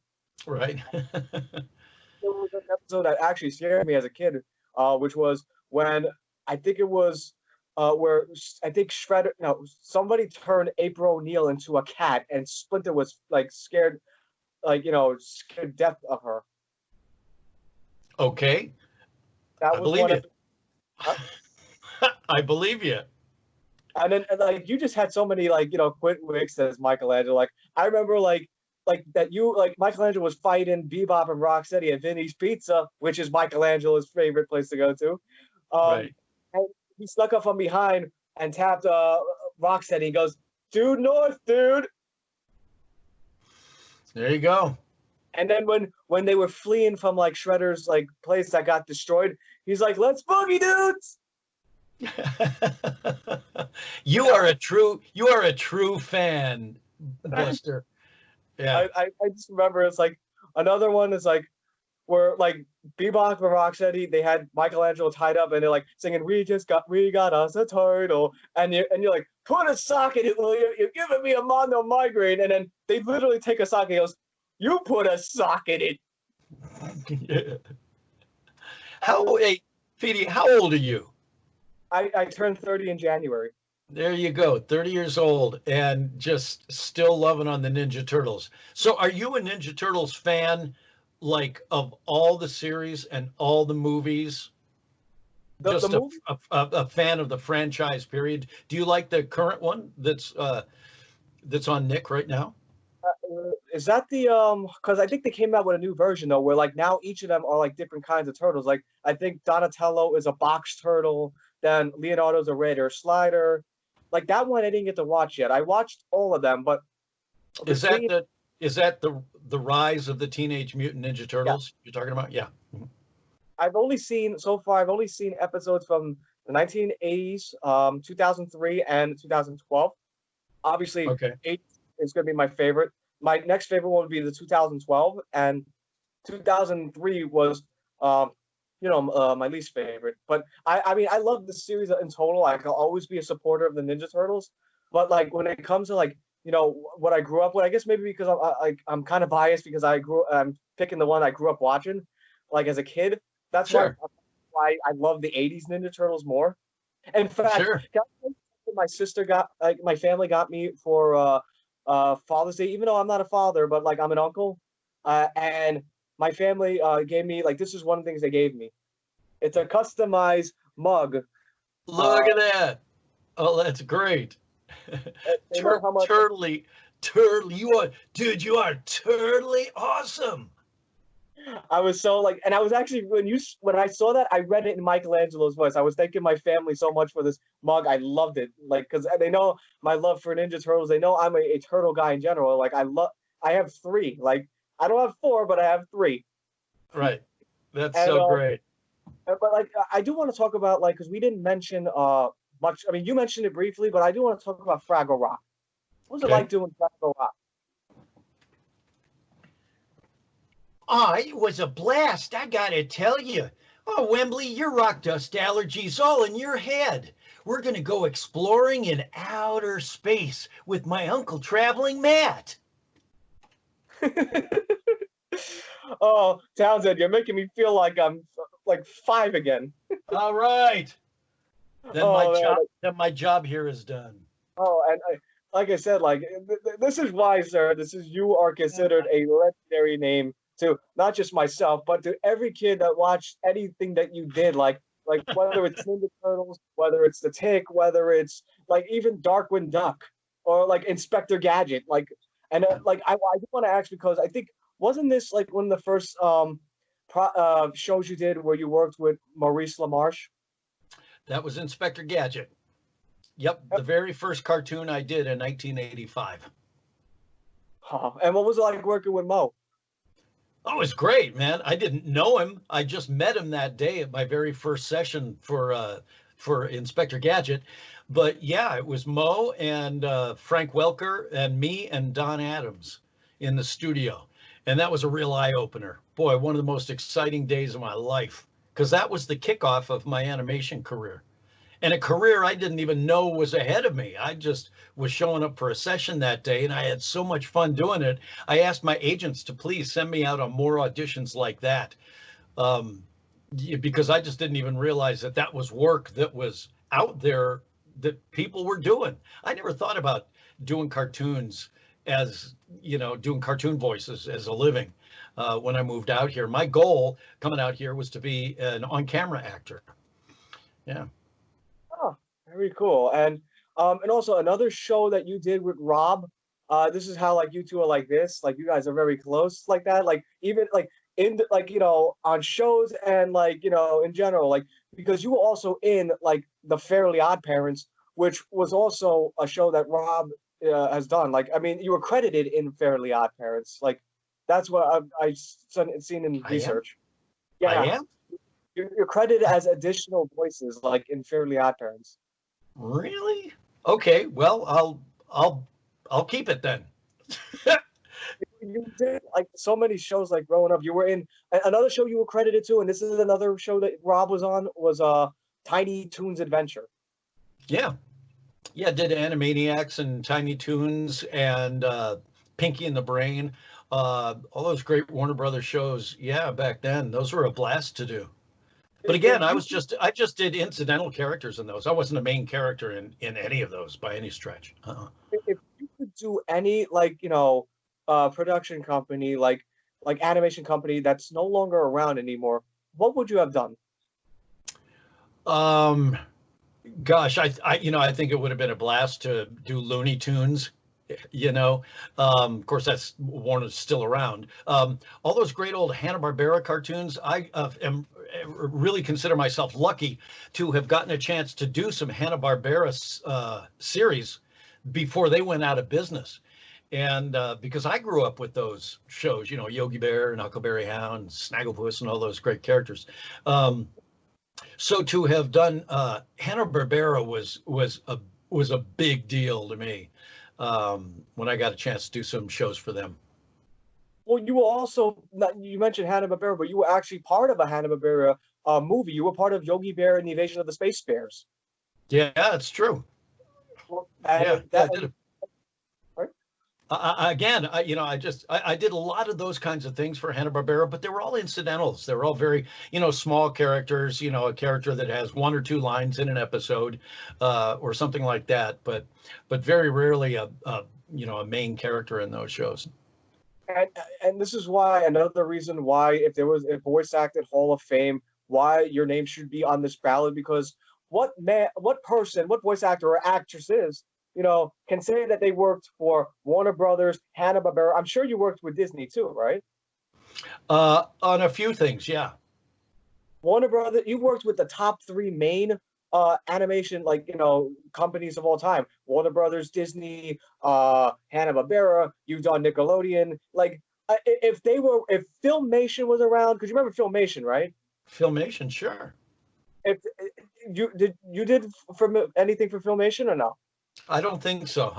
Right. There was an episode that actually scared me as a kid, which was when I think it was where I think Shredder, no, somebody turned April O'Neil into a cat, and Splinter was like scared, like scared death of her. Okay. That I was believe one you. I believe you. And then like you just had so many like Quint Wicks as Michelangelo. Like I remember like that you like Michelangelo was fighting Bebop and Rocksteady at Vinny's Pizza, which is Michelangelo's favorite place to go to. Right. And he snuck up from behind and tapped Rocksteady. He goes, "Due north, dude." There you go. And then when they were fleeing from like Shredder's like place that got destroyed, he's like, "Let's boogie, dudes." You are a true fan, Buster. Yeah. I just remember it's like another one is like where like Bebop and Rocksteady, they had Michelangelo tied up and they're like singing, we got us a turtle, and you're like, put a sock in it, will you? You're giving me a mono migraine. And then they literally take a sock and he goes, you put a sock in it. Yeah. Petey, how old are you? I turned 30 in January. There you go, 30 years old and just still loving on the Ninja Turtles. So are you a Ninja Turtles fan, like of all the series and all the movies? Just a fan of the franchise period. Do you like the current one that's on Nick right now? Is that the because I think they came out with a new version though, where like now each of them are like different kinds of turtles. Like I think Donatello is a box turtle, then Leonardo's a red or slider. Like that one I didn't get to watch yet. I watched all of them, but is that the rise of the Teenage Mutant Ninja Turtles you're talking about? Yeah. I've only seen episodes from the 1980s, 2003 and 2012. Obviously, okay. 8 is going to be my favorite. My next favorite one would be the 2012, and 2003 was my least favorite. But I mean I love the series in total. I can always be a supporter of the Ninja Turtles, but like when it comes to like what I grew up with, I guess maybe because I'm kind of biased because I'm picking the one I grew up watching like as a kid. That's sure. why I love the 80s Ninja Turtles more. In fact, sure. My sister my family got me for Father's Day, even though I'm not a father, but like I'm an uncle, and my family gave me like this is one of the things they gave me. It's a customized mug. Look at that! Oh, that's great. Turtle, you are totally awesome. I was so like, and I was actually when I saw that, I read it in Michelangelo's voice. I was thanking my family so much for this mug. I loved it, like because they know my love for Ninja Turtles. They know I'm a turtle guy in general. Like I have 3. Like I don't have 4, but I have 3. Right, that's so great. But like I do want to talk about like because we didn't mention much. I mean, you mentioned it briefly, but I do want to talk about Fraggle Rock. What was it like doing Fraggle Rock? Oh, it was a blast, I gotta tell you. Oh, Wembley, your rock dust allergy's all in your head. We're gonna go exploring in outer space with my Uncle Traveling Matt. Oh, Townsend, you're making me feel like I'm like 5 again. All right. Then my job here is done. Oh, and like I said, like this is why, sir. You are considered a legendary name to not just myself, but to every kid that watched anything that you did. Like whether it's Ninja Turtles, whether it's the Tick, whether it's like even Darkwing Duck or like Inspector Gadget. Like I do want to ask because I think wasn't this like one of the first shows you did where you worked with Maurice LaMarche? That was Inspector Gadget. Yep, the very first cartoon I did in 1985. And what was it like working with Mo? Oh, it was great, man. I didn't know him. I just met him that day at my very first session for Inspector Gadget. But yeah, it was Mo and Frank Welker and me and Don Adams in the studio. And that was a real eye-opener. Boy, one of the most exciting days of my life, because that was the kickoff of my animation career. And a career I didn't even know was ahead of me. I just was showing up for a session that day, and I had so much fun doing it. I asked my agents to please send me out on more auditions like that, because I just didn't even realize that that was work that was out there that people were doing. I never thought about doing cartoons as, doing cartoon voices as a living when I moved out here. My goal coming out here was to be an on-camera actor. Yeah. Oh, very cool. And also another show that you did with Rob. This is how like you two are like this. Like you guys are very close like that. Like even like on shows and like in general, like because you were also in like the Fairly Odd Parents, which was also a show that Rob has done. Like I mean, you were credited in Fairly Odd Parents. Like that's what I've seen in research. Yeah. I am. You're credited as additional voices, like in Fairly Odd Parents. Really? Okay. Well, I'll keep it then. You did like so many shows, like growing up. You were in another show you were credited to, and this is another show that Rob was on. Was Tiny Toons Adventure. Yeah, did Animaniacs and Tiny Toons and Pinky and the Brain. All those great Warner Brothers shows. Yeah, back then those were a blast to do. But again, I just did incidental characters in those. I wasn't a main character in any of those by any stretch. If you could do any production company, like animation company that's no longer around anymore, what would you have done? Gosh, I think it would have been a blast to do Looney Tunes. Of course, that's Warner's still around. All those great old Hanna-Barbera cartoons, I really consider myself lucky to have gotten a chance to do some Hanna-Barbera series before they went out of business. And because I grew up with those shows, Yogi Bear and Huckleberry Hound, Snagglepuss, and all those great characters. So to have done Hanna-Barbera was a big deal to me when I got a chance to do some shows for them. Well, you were also, you mentioned Hanna-Barbera, but you were actually part of a Hanna-Barbera movie. You were part of Yogi Bear and the Invasion of the Space Bears. Yeah, that's true. Well, I did it. Again, I did a lot of those kinds of things for Hanna-Barbera, but they were all incidentals. They were all very, small characters, a character that has 1 or 2 lines in an episode or something like that, but very rarely a main character in those shows. And this is why another reason why if there was a voice acted Hall of Fame, why your name should be on this ballot, because what voice actor or actress is, can say that they worked for Warner Brothers, Hanna-Barbera. I'm sure you worked with Disney too, right? On a few things, yeah. Warner Brothers, you worked with the top 3 main animation, companies of all time. Warner Brothers, Disney, Hanna-Barbera, you've done Nickelodeon. Like, if Filmation was around, because you remember Filmation, right? Filmation, sure. If you did anything for Filmation or no? I don't think so.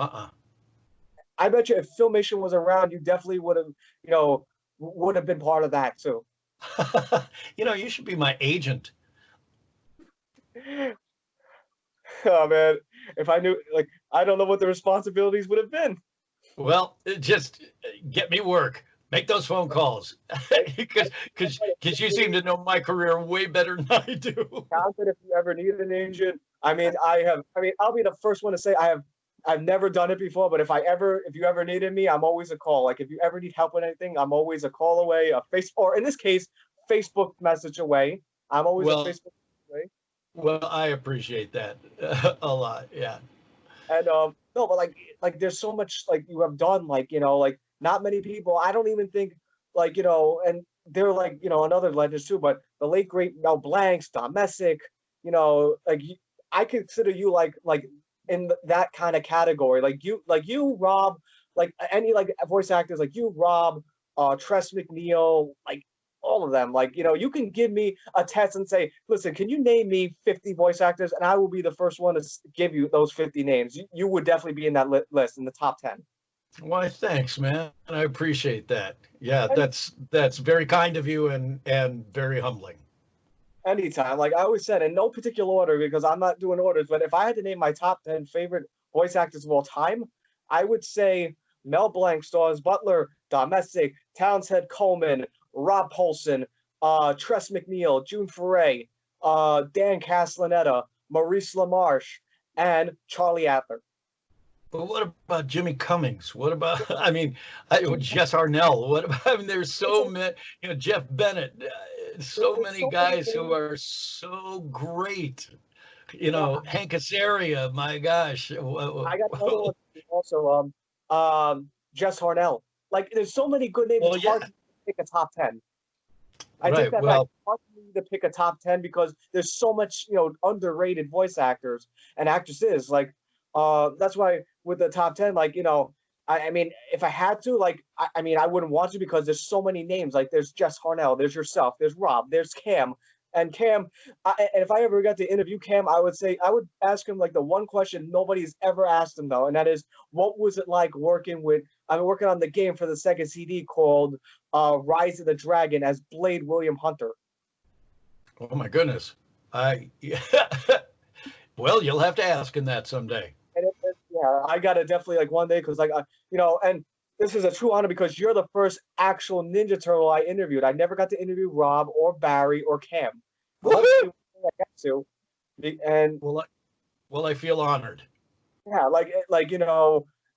I bet you if Filmation was around, you definitely would have been part of that too. You should be my agent. Oh man, if I knew, I don't know what the responsibilities would have been. Well, just get me work. Make those phone calls because you seem to know my career way better than I do. Townsend, if you ever need an agent, I mean, I'll be the first one to say I've never done it before, but if you ever needed me, I'm always a call. Like if you ever need help with anything, I'm always a call away, or in this case, Facebook message away. I'm always a Facebook away. Well, I appreciate that a lot. Yeah. And no, but like there's so much like you have done, like like not many people. I don't even think like and they're like another legends too. But the late great Mel Blancs, Don Messick, like I consider you like in that kind of category. Like you, Rob, like any like voice actors, like you, Rob, Tress McNeil, like all of them. Like you can give me a test and say, listen, can you name me 50 voice actors, and I will be the first one to give you those 50 names. You would definitely be in that list in the top 10. Why, thanks, man. I appreciate that. Yeah, that's very kind of you and very humbling. Anytime. Like I always said, in no particular order, because I'm not doing orders, but if I had to name my top 10 favorite voice actors of all time, I would say Mel Blanc, Stars Butler, Don Messick, Townsend, Coleman, Rob Paulson, Tress McNeil, June Foray, Dan Castellaneta, Maurice LaMarche, and Charlie Adler. But what about Jimmy Cummings? What about, I mean, Jess Harnell? What about, I mean, there's so many, Jeff Bennett, so many guys who are so great. Hank Azaria, my gosh. I got another one also, Jess Harnell. Like, there's so many good names. It's hard to pick a top 10. I think that it's hard for me to pick a top 10 because there's so much, underrated voice actors and actresses. Like, that's why with the top 10, like, I mean, if I had to, like, I mean, I wouldn't want to because there's so many names. Like, there's Jess Harnell, there's yourself, there's Rob, there's Cam. And Cam, and if I ever got to interview Cam, I would ask him like the one question nobody's ever asked him though, and that is, what was it like working on the game for the Sega CD called Rise of the Dragon as Blade William Hunter? Oh my goodness, well, you'll have to ask him that someday. And I gotta definitely like one day because like and this is a true honor because you're the first actual Ninja Turtle I interviewed. I never got to interview Rob or Barry or Cam. I got to. And well, I feel honored. Yeah, like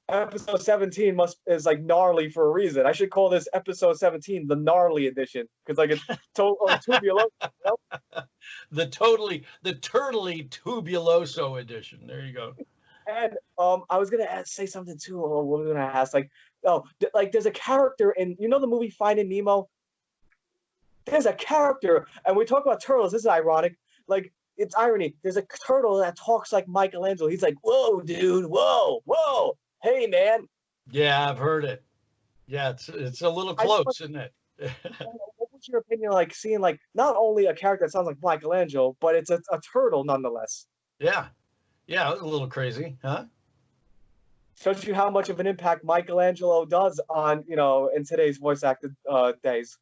episode 17 is like gnarly for a reason. I should call this episode 17 the gnarly edition because like it's tubuloso. The turtly tubuloso edition. There you go. And I was gonna say something too. What was I gonna ask? Like, like there's a character in the movie Finding Nemo. There's a character, and we talk about turtles. This is ironic. Like it's irony. There's a turtle that talks like Michelangelo. He's like, "Whoa, dude! Whoa, whoa! Hey, man!" Yeah, I've heard it. Yeah, it's a little close, isn't it? What was your opinion like seeing like not only a character that sounds like Michelangelo, but it's a turtle nonetheless? Yeah, it was a little crazy, huh? Shows you how much of an impact Michelangelo does on in today's voice acted days.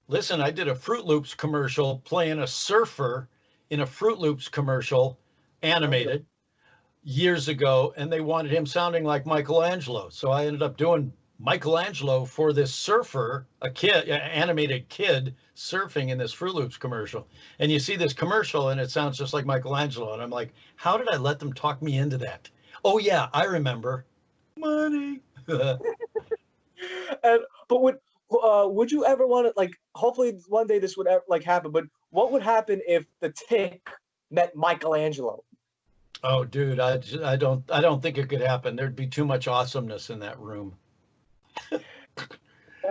Listen, I did a Fruit Loops commercial playing a surfer in a Fruit Loops commercial, animated, years ago, and they wanted him sounding like Michelangelo. So I ended up doing Michelangelo for this surfer, animated kid surfing in this Fruit Loops commercial. And you see this commercial and it sounds just like Michelangelo. And I'm like, how did I let them talk me into that? Oh yeah, I remember. Money. But would you ever want to, like, hopefully one day this would like happen, but what would happen if the Tick met Michelangelo? Oh, dude, I don't think it could happen. There'd be too much awesomeness in that room. And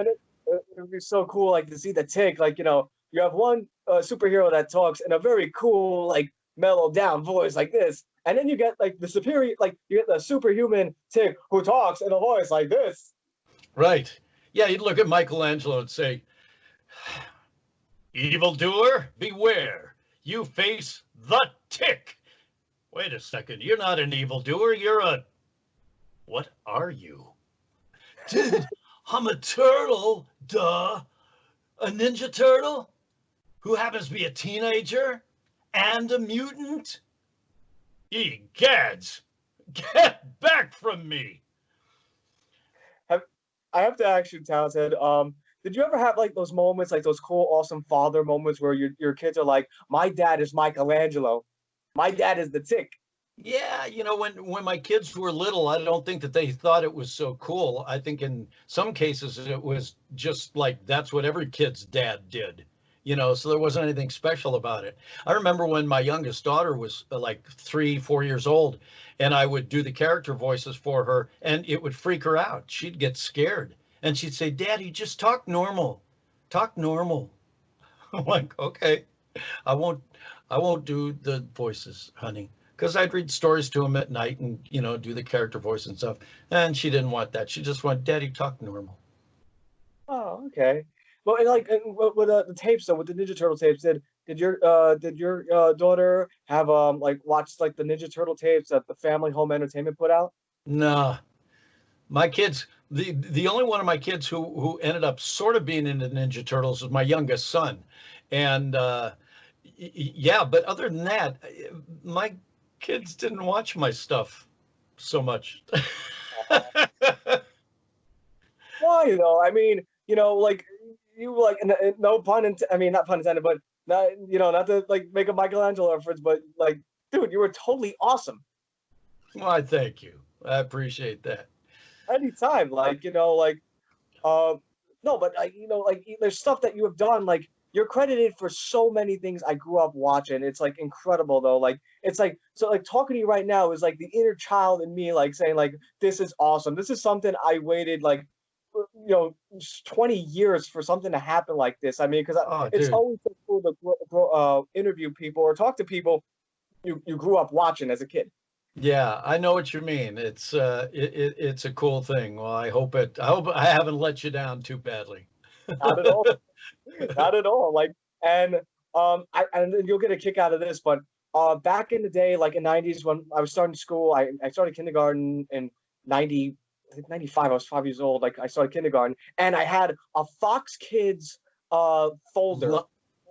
it would be so cool, like, to see the Tick, like, you have one superhero that talks in a very cool, like, mellow down voice like this, and then you get, like, the superhuman Tick who talks in a voice like this. Right. Yeah, you'd look at Michelangelo and say, "Evildoer, beware. You face the Tick." Wait a second. You're not an evildoer. What are you? Dude, I'm a turtle, duh. A ninja turtle who happens to be a teenager and a mutant? Egads, get back from me. I have to ask you, Townsend. Did you ever have like those moments, like those cool, awesome father moments where your kids are like, "My dad is Michelangelo, my dad is the Tick." Yeah, when my kids were little, I don't think that they thought it was so cool. I think in some cases it was just like that's what every kid's dad did. So there wasn't anything special about it. I remember when my youngest daughter was like 3, 4 years old, and I would do the character voices for her, and it would freak her out. She'd get scared, and she'd say, "Daddy, just talk normal, talk normal." I'm like, "Okay, I won't, I won't do the voices, honey." Because I'd read stories to him at night and, do the character voice and stuff. And she didn't want that. She just wanted, "Daddy, talk normal." Oh, okay. Well, and like with the tapes though, with the Ninja Turtle tapes, did your daughter have like watched like the Ninja Turtle tapes that the Family Home Entertainment put out? Nah, my kids, the only one of my kids who ended up sort of being into Ninja Turtles was my youngest son. And yeah, but other than that, my kids didn't watch my stuff so much. Why though? I mean, like you like no pun I mean, not pun intended, but not not to like make a Michelangelo reference, but like, dude, you were totally awesome. Well, I thank you. I appreciate that. Anytime, like uh, no, but like there's stuff that you have done. Like you're credited for so many things I grew up watching. It's like incredible though. Like it's like so like talking to you right now is like the inner child in me, like saying like this is awesome. This is something I waited like 20 years for something to happen like this. I mean, because Oh, it's dude. always so cool to interview people or talk to people you grew up watching as a kid. Yeah, I know what you mean. It's a cool thing. Well, I hope I haven't let you down too badly. Not at all. Not at all. Like, and and you'll get a kick out of this, but back in the day, like in '90s when I was starting school, I started kindergarten in '90, I think '95. I was 5 years old. Like I started kindergarten, and I had a Fox Kids folder. Lu-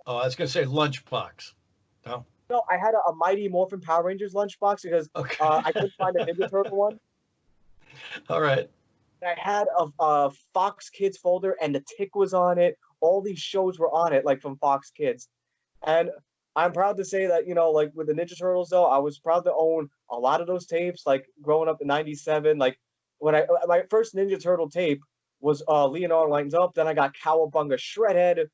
oh, I was gonna say lunchbox. No. No, I had a Mighty Morphin Power Rangers lunchbox because Okay. I couldn't find a Ninja Turtle one. All right. I had a Fox Kids folder, and the Tick was on it. All these shows were on it, like from Fox Kids. And I'm proud to say that, like with the Ninja Turtles, though, I was proud to own a lot of those tapes. Like growing up in '97, like when my first Ninja Turtle tape was Leonardo Lines Up. Then I got Cowabunga Shredhead,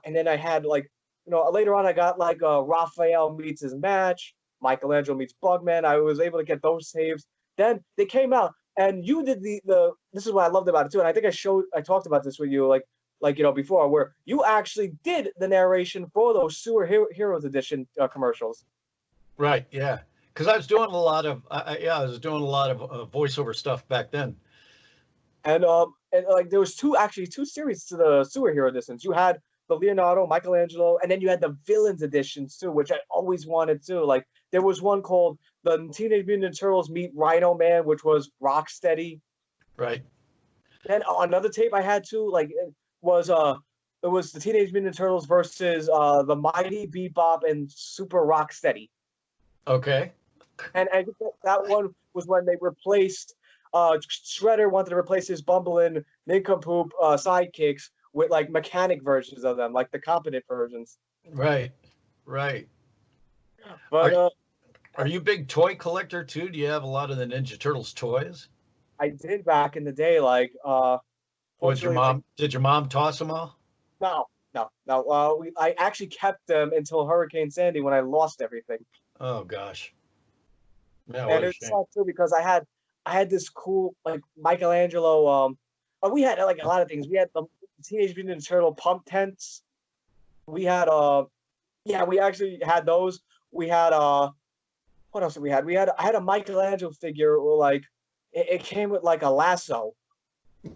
and then I had like, later on I got like Raphael meets his match, Michelangelo meets Bugman. I was able to get those tapes. Then they came out, and you did the. This is what I loved about it too, and I think I talked about this with you, like before, where you actually did the narration for those Heroes edition commercials. Right. Yeah. Because I was doing a lot of yeah, I was doing a lot of voiceover stuff back then. And like there was two series to the sewer hero editions. You had the Leonardo, Michelangelo, and then you had the villains editions too, which I always wanted too. Like there was one called the Teenage Mutant Ninja Turtles meet Rhino Man, which was Rocksteady. Right. Then another tape I had too, like was it was the Teenage Mutant Ninja Turtles versus the Mighty Bebop and Super Rocksteady. Okay. And I think that one was when they replaced Shredder wanted to replace his bumbling nincompoop sidekicks with like mechanic versions of them, like the competent versions. Right. Right. But Are are you a big toy collector too? Do you have a lot of the Ninja Turtles toys? I did back in the day, like Was your fortunately, like mom? Did your mom toss them all? no, no, no. I actually kept them until Hurricane Sandy when I lost everything. Oh gosh. Yeah. What And a it's shame. sad too because I had this cool like Michelangelo. We had like a lot of things. We had the Teenage Mutant Ninja Turtle pump tents. We had yeah, we actually had those. We had what else did we had? I had a Michelangelo figure where like it came with like a lasso.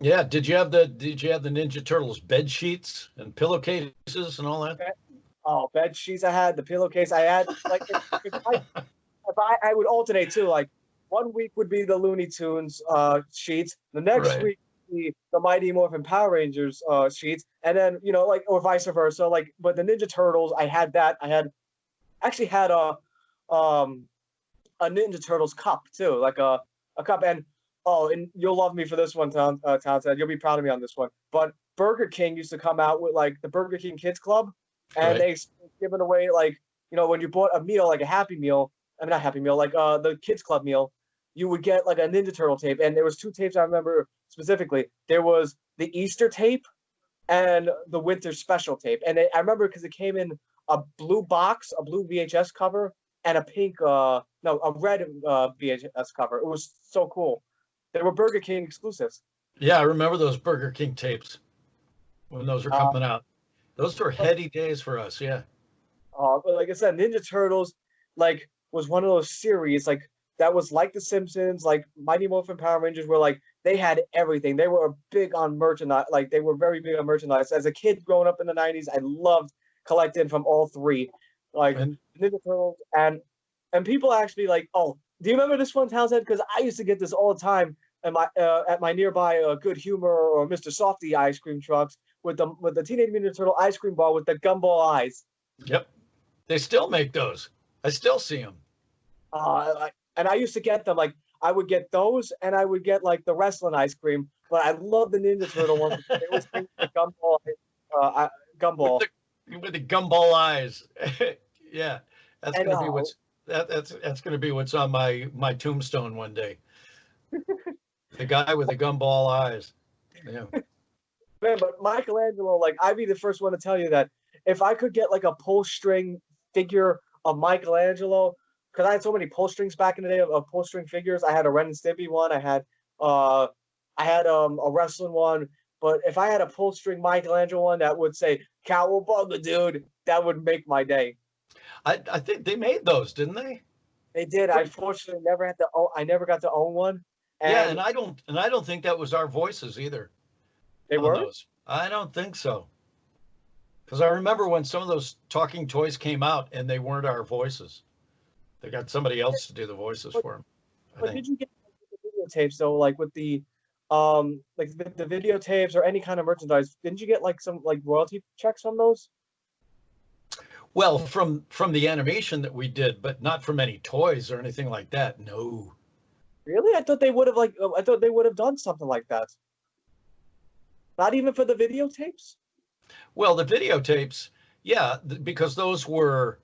Yeah. Did you have the Ninja Turtles bed sheets and pillowcases and all that? Oh, bed sheets I had, the pillowcase I had. Like if I would alternate too. Like one week would be the Looney Tunes sheets, the next Right. week would be the Mighty Morphin Power Rangers sheets, and then like or vice versa. Like, but the Ninja Turtles, I had that. I had actually had um a Ninja Turtles cup too, like a cup, and Oh, and you'll love me for this one, Townsend. You'll be proud of me on this one. But Burger King used to come out with like the Burger King Kids Club, and Right. they giving away like when you bought a meal like a Happy Meal, I mean not Happy Meal, like the Kids Club meal, you would get like a Ninja Turtle tape, and there was two tapes I remember specifically. There was the Easter tape and the Winter Special tape, and I remember because it came in a blue box, a blue VHS cover, and a pink no a red VHS cover. It was so cool. They were Burger King exclusives. Yeah, I remember those Burger King tapes when those were Uh, coming out. Those were heady days for us. Yeah. but like I said, Ninja Turtles like was one of those series like that was like The Simpsons, like Mighty Morphin Power Rangers, where like they had everything. They were big on merchandise. Like they were very big on merchandise. As a kid growing up in the '90s, I loved collecting from all three, like And Ninja Turtles and people actually like, oh, do you remember this one, Townsend? Because I used to get this all the time at my nearby Good Humor or Mr. Softy ice cream trucks with the Teenage Mutant Ninja Turtle ice cream bar with the gumball eyes. yep, they still make those. I still see them. And I used to get them like I would get those and I would get like the wrestling ice cream, but I love the Ninja Turtle ones. They always bring the gumball. With the gumball eyes. Yeah, that's And gonna be that's gonna be what's on my tombstone one day. The guy with the gumball eyes. Yeah. man, but Michelangelo, like I'd be the first one to tell you that if I could get like a pull string figure of Michelangelo, because I had so many pull strings back in the day of pull string figures. I had a Ren and Stimpy one. Uh a wrestling one. But if I had a pull string Michelangelo one that would say "Cowabunga, dude," that would make my day. I think they made those, didn't they? They did. I fortunately never had to own. I never got to own one. Yeah, And and I don't think that was our voices either they on were. those. I don't think so. Because I remember when some of those talking toys came out and they weren't our voices. They got somebody else to do the voices for them. But did you get the videotapes though, like with like the videotapes or any kind of merchandise? Didn't you get like some like royalty checks from those? Well, from the animation that we did, but not from any toys or anything like that. No. Really? I thought they would have I thought they would have done something like that. Not even for the videotapes? Well, the videotapes, yeah, because those were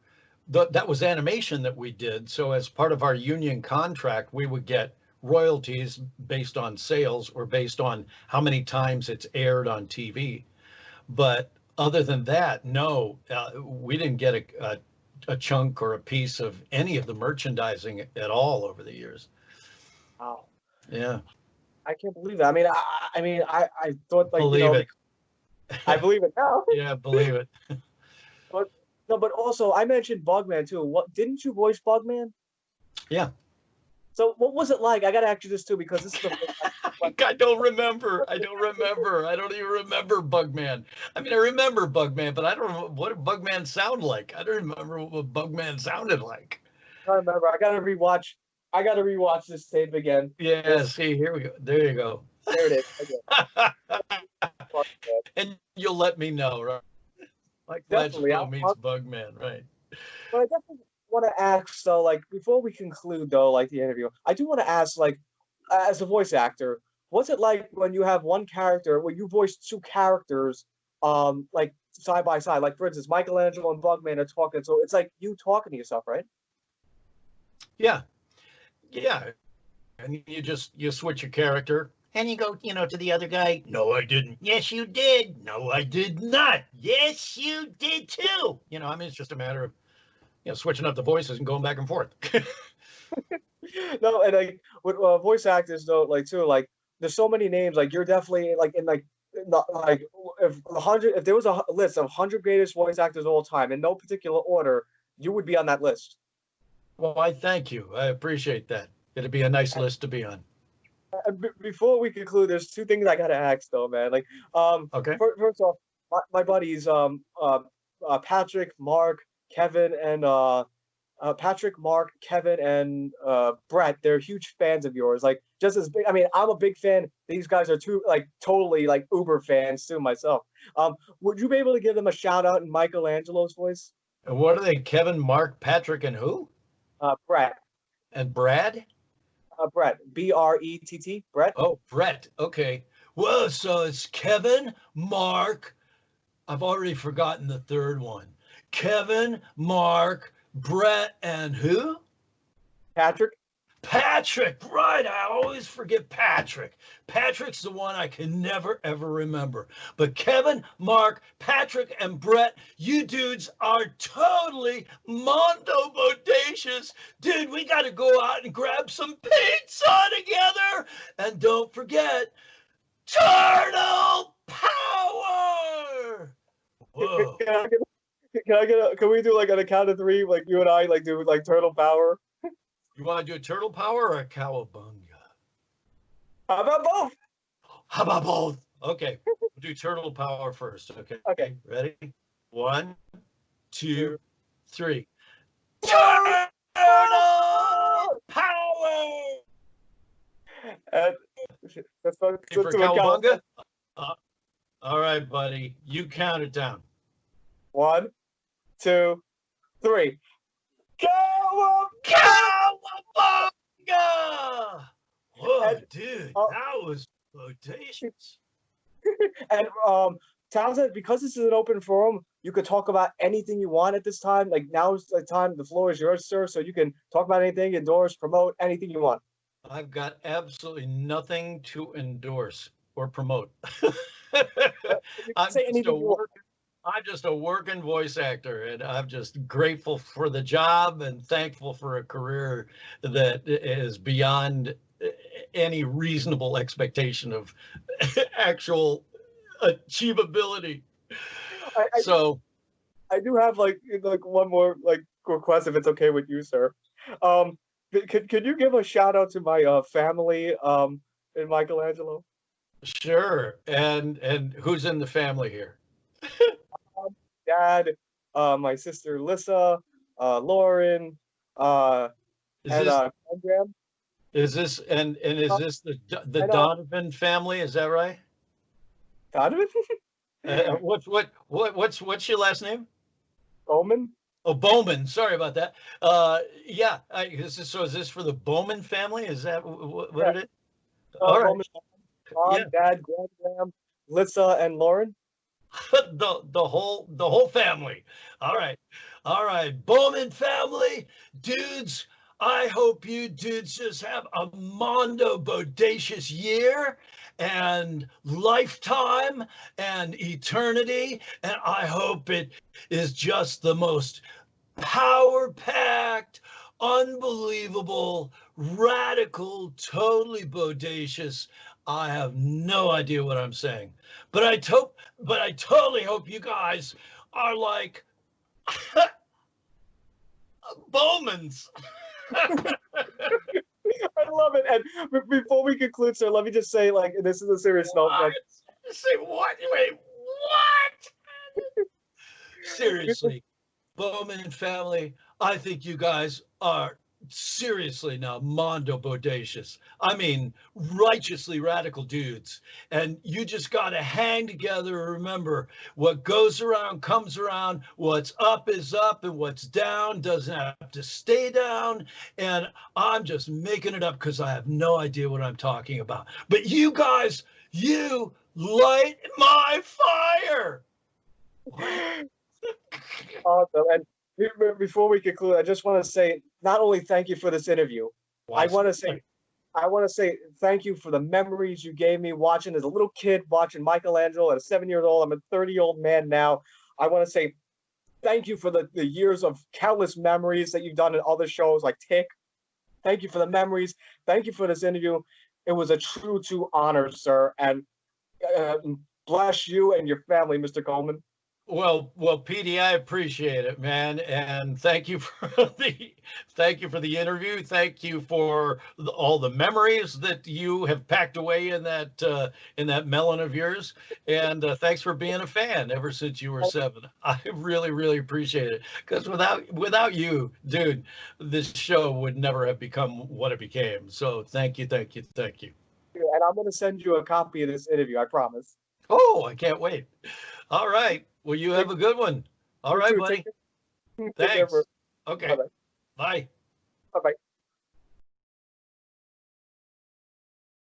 that was animation that we did. So as part of our union contract, we would get royalties based on sales or based on how many times it's aired on TV. But other than that, no, we didn't get a chunk or a piece of any of the merchandising at all over the years. Wow. Yeah. I can't believe that. I thought like Believe it. I believe it now. Yeah, believe it. But no, but also I mentioned Bugman too. What didn't you voice Bugman? Yeah. So what was it like? I gotta ask you this too because this is the I don't remember. I don't remember. I don't even remember Bugman. I mean, I remember Bugman, but I don't know what did Bugman sound like. I don't remember what Bugman sounded like. I remember. I gotta rewatch. I gotta rewatch this tape again. Yeah. See, here we go. There you go. There it is. Okay. And you'll let me know, right? Like Definitely. Fletchlow meets Bugman, right? But I definitely want to ask though, like before we conclude though, like the interview, I do want to ask, like, as a voice actor, what's it like when you have one character when you voice two characters, like side by side? Like for instance, Michelangelo and Bugman are talking, so it's like you talking to yourself, right? Yeah. Yeah. And you switch your character. And you go, to the other guy. No, I didn't. Yes, you did. No, I did not. Yes, you did too. It's just a matter of, switching up the voices and going back and forth. No, and like with voice actors though, like too, like there's so many names. Like you're definitely like like if there was a list of 100 greatest voice actors of all time in no particular order, you would be on that list. Well, I thank you. I appreciate that. It'd be a nice list to be on. Before we conclude, there's two things I gotta ask though, man. Like, Okay. First off, my buddies, Patrick, Mark, Kevin, and Patrick, Mark, Kevin, and Brett. They're huge fans of yours. Like, just as big. I mean, I'm a big fan. These guys are totally like uber fans too myself. Would you be able to give them a shout out in Michelangelo's voice? And what are they? Kevin, Mark, Patrick, and who? Brett. And Brad? Brett. Brett. Brett. Oh, Brett. Okay. Well, so it's Kevin, Mark. I've already forgotten the third one. Kevin, Mark, Brett, and who? Patrick. Patrick, right. I always forget Patrick. Patrick's the one I can never, ever remember. But Kevin, Mark, Patrick, and Brett, you dudes are totally mondo bodacious. Dude, we got to go out and grab some pizza together. And don't forget, turtle power. Whoa. Can we do like on a count of three, like you and I, like do like turtle power? You want to do a turtle power or a cowabunga? How about both? How about both? Okay, we'll do turtle power first. Okay. Okay. Ready? 1, 2, 3. Turtle power! Let's go For cowabunga? All right, buddy. You count it down. 1, 2, 3. Cowabunga! Whoa, dude, that was bodacious. And Townsend, because this is an open forum, you could talk about anything you want at this time. Like now's the time, the floor is yours, sir. So you can talk about anything, endorse, promote, anything you want. I've got absolutely nothing to endorse or promote. I'm just a working voice actor, and I'm just grateful for the job and thankful for a career that is beyond any reasonable expectation of actual achievability. I do have like one more like request, if it's okay with you, sir. Could you give a shout out to my family in Michelangelo? Sure. And who's in the family here? Dad, my sister Lissa, Lauren, and Graham. Is this the Donovan family? Is that right? Donovan? What's your last name? Coleman. Oh, Bowman. Sorry about that. Yeah. Is this for the Bowman family? Is that what it is? All right. Mom, Dad, Graham, Lissa, and Lauren. the whole family. All right, Bowman family, dudes. I hope you dudes just have a mondo bodacious year and lifetime and eternity, and I hope it is just the most power-packed, unbelievable, radical, totally bodacious. I have no idea what I'm saying, but I totally hope you guys are like Bowmans. I love it. And before we conclude, sir, let me just say, like, this is a serious note. Like, say what? Wait, what? Seriously, Bowman family, I think you guys are seriously now mondo bodacious. I mean, righteously radical dudes. And you just got to hang together and remember, what goes around comes around. What's up is up, and what's down doesn't have to stay down. And I'm just making it up because I have no idea what I'm talking about. But you guys, you light my fire. Awesome. And before we conclude, I just want to say, not only thank you for this interview, I want to say thank you for the memories you gave me watching as a little kid, watching Michelangelo at a 7-year-old. I'm a 30-year-old man now. I want to say thank you for the years of countless memories that you've done in other shows like Tick. Thank you for the memories. Thank you for this interview. It was a true honor, sir. And bless you and your family, Mr. Coleman. Well, Petey, I appreciate it, man, and thank you for the interview. Thank you for all the memories that you have packed away in that melon of yours, and thanks for being a fan ever since you were 7. I really appreciate it, because without you, dude, this show would never have become what it became. So thank you. And I'm going to send you a copy of this interview, I promise. Oh, I can't wait. All right. Well, you have a good one. All right, buddy. Thanks. Okay. Bye. Bye-bye.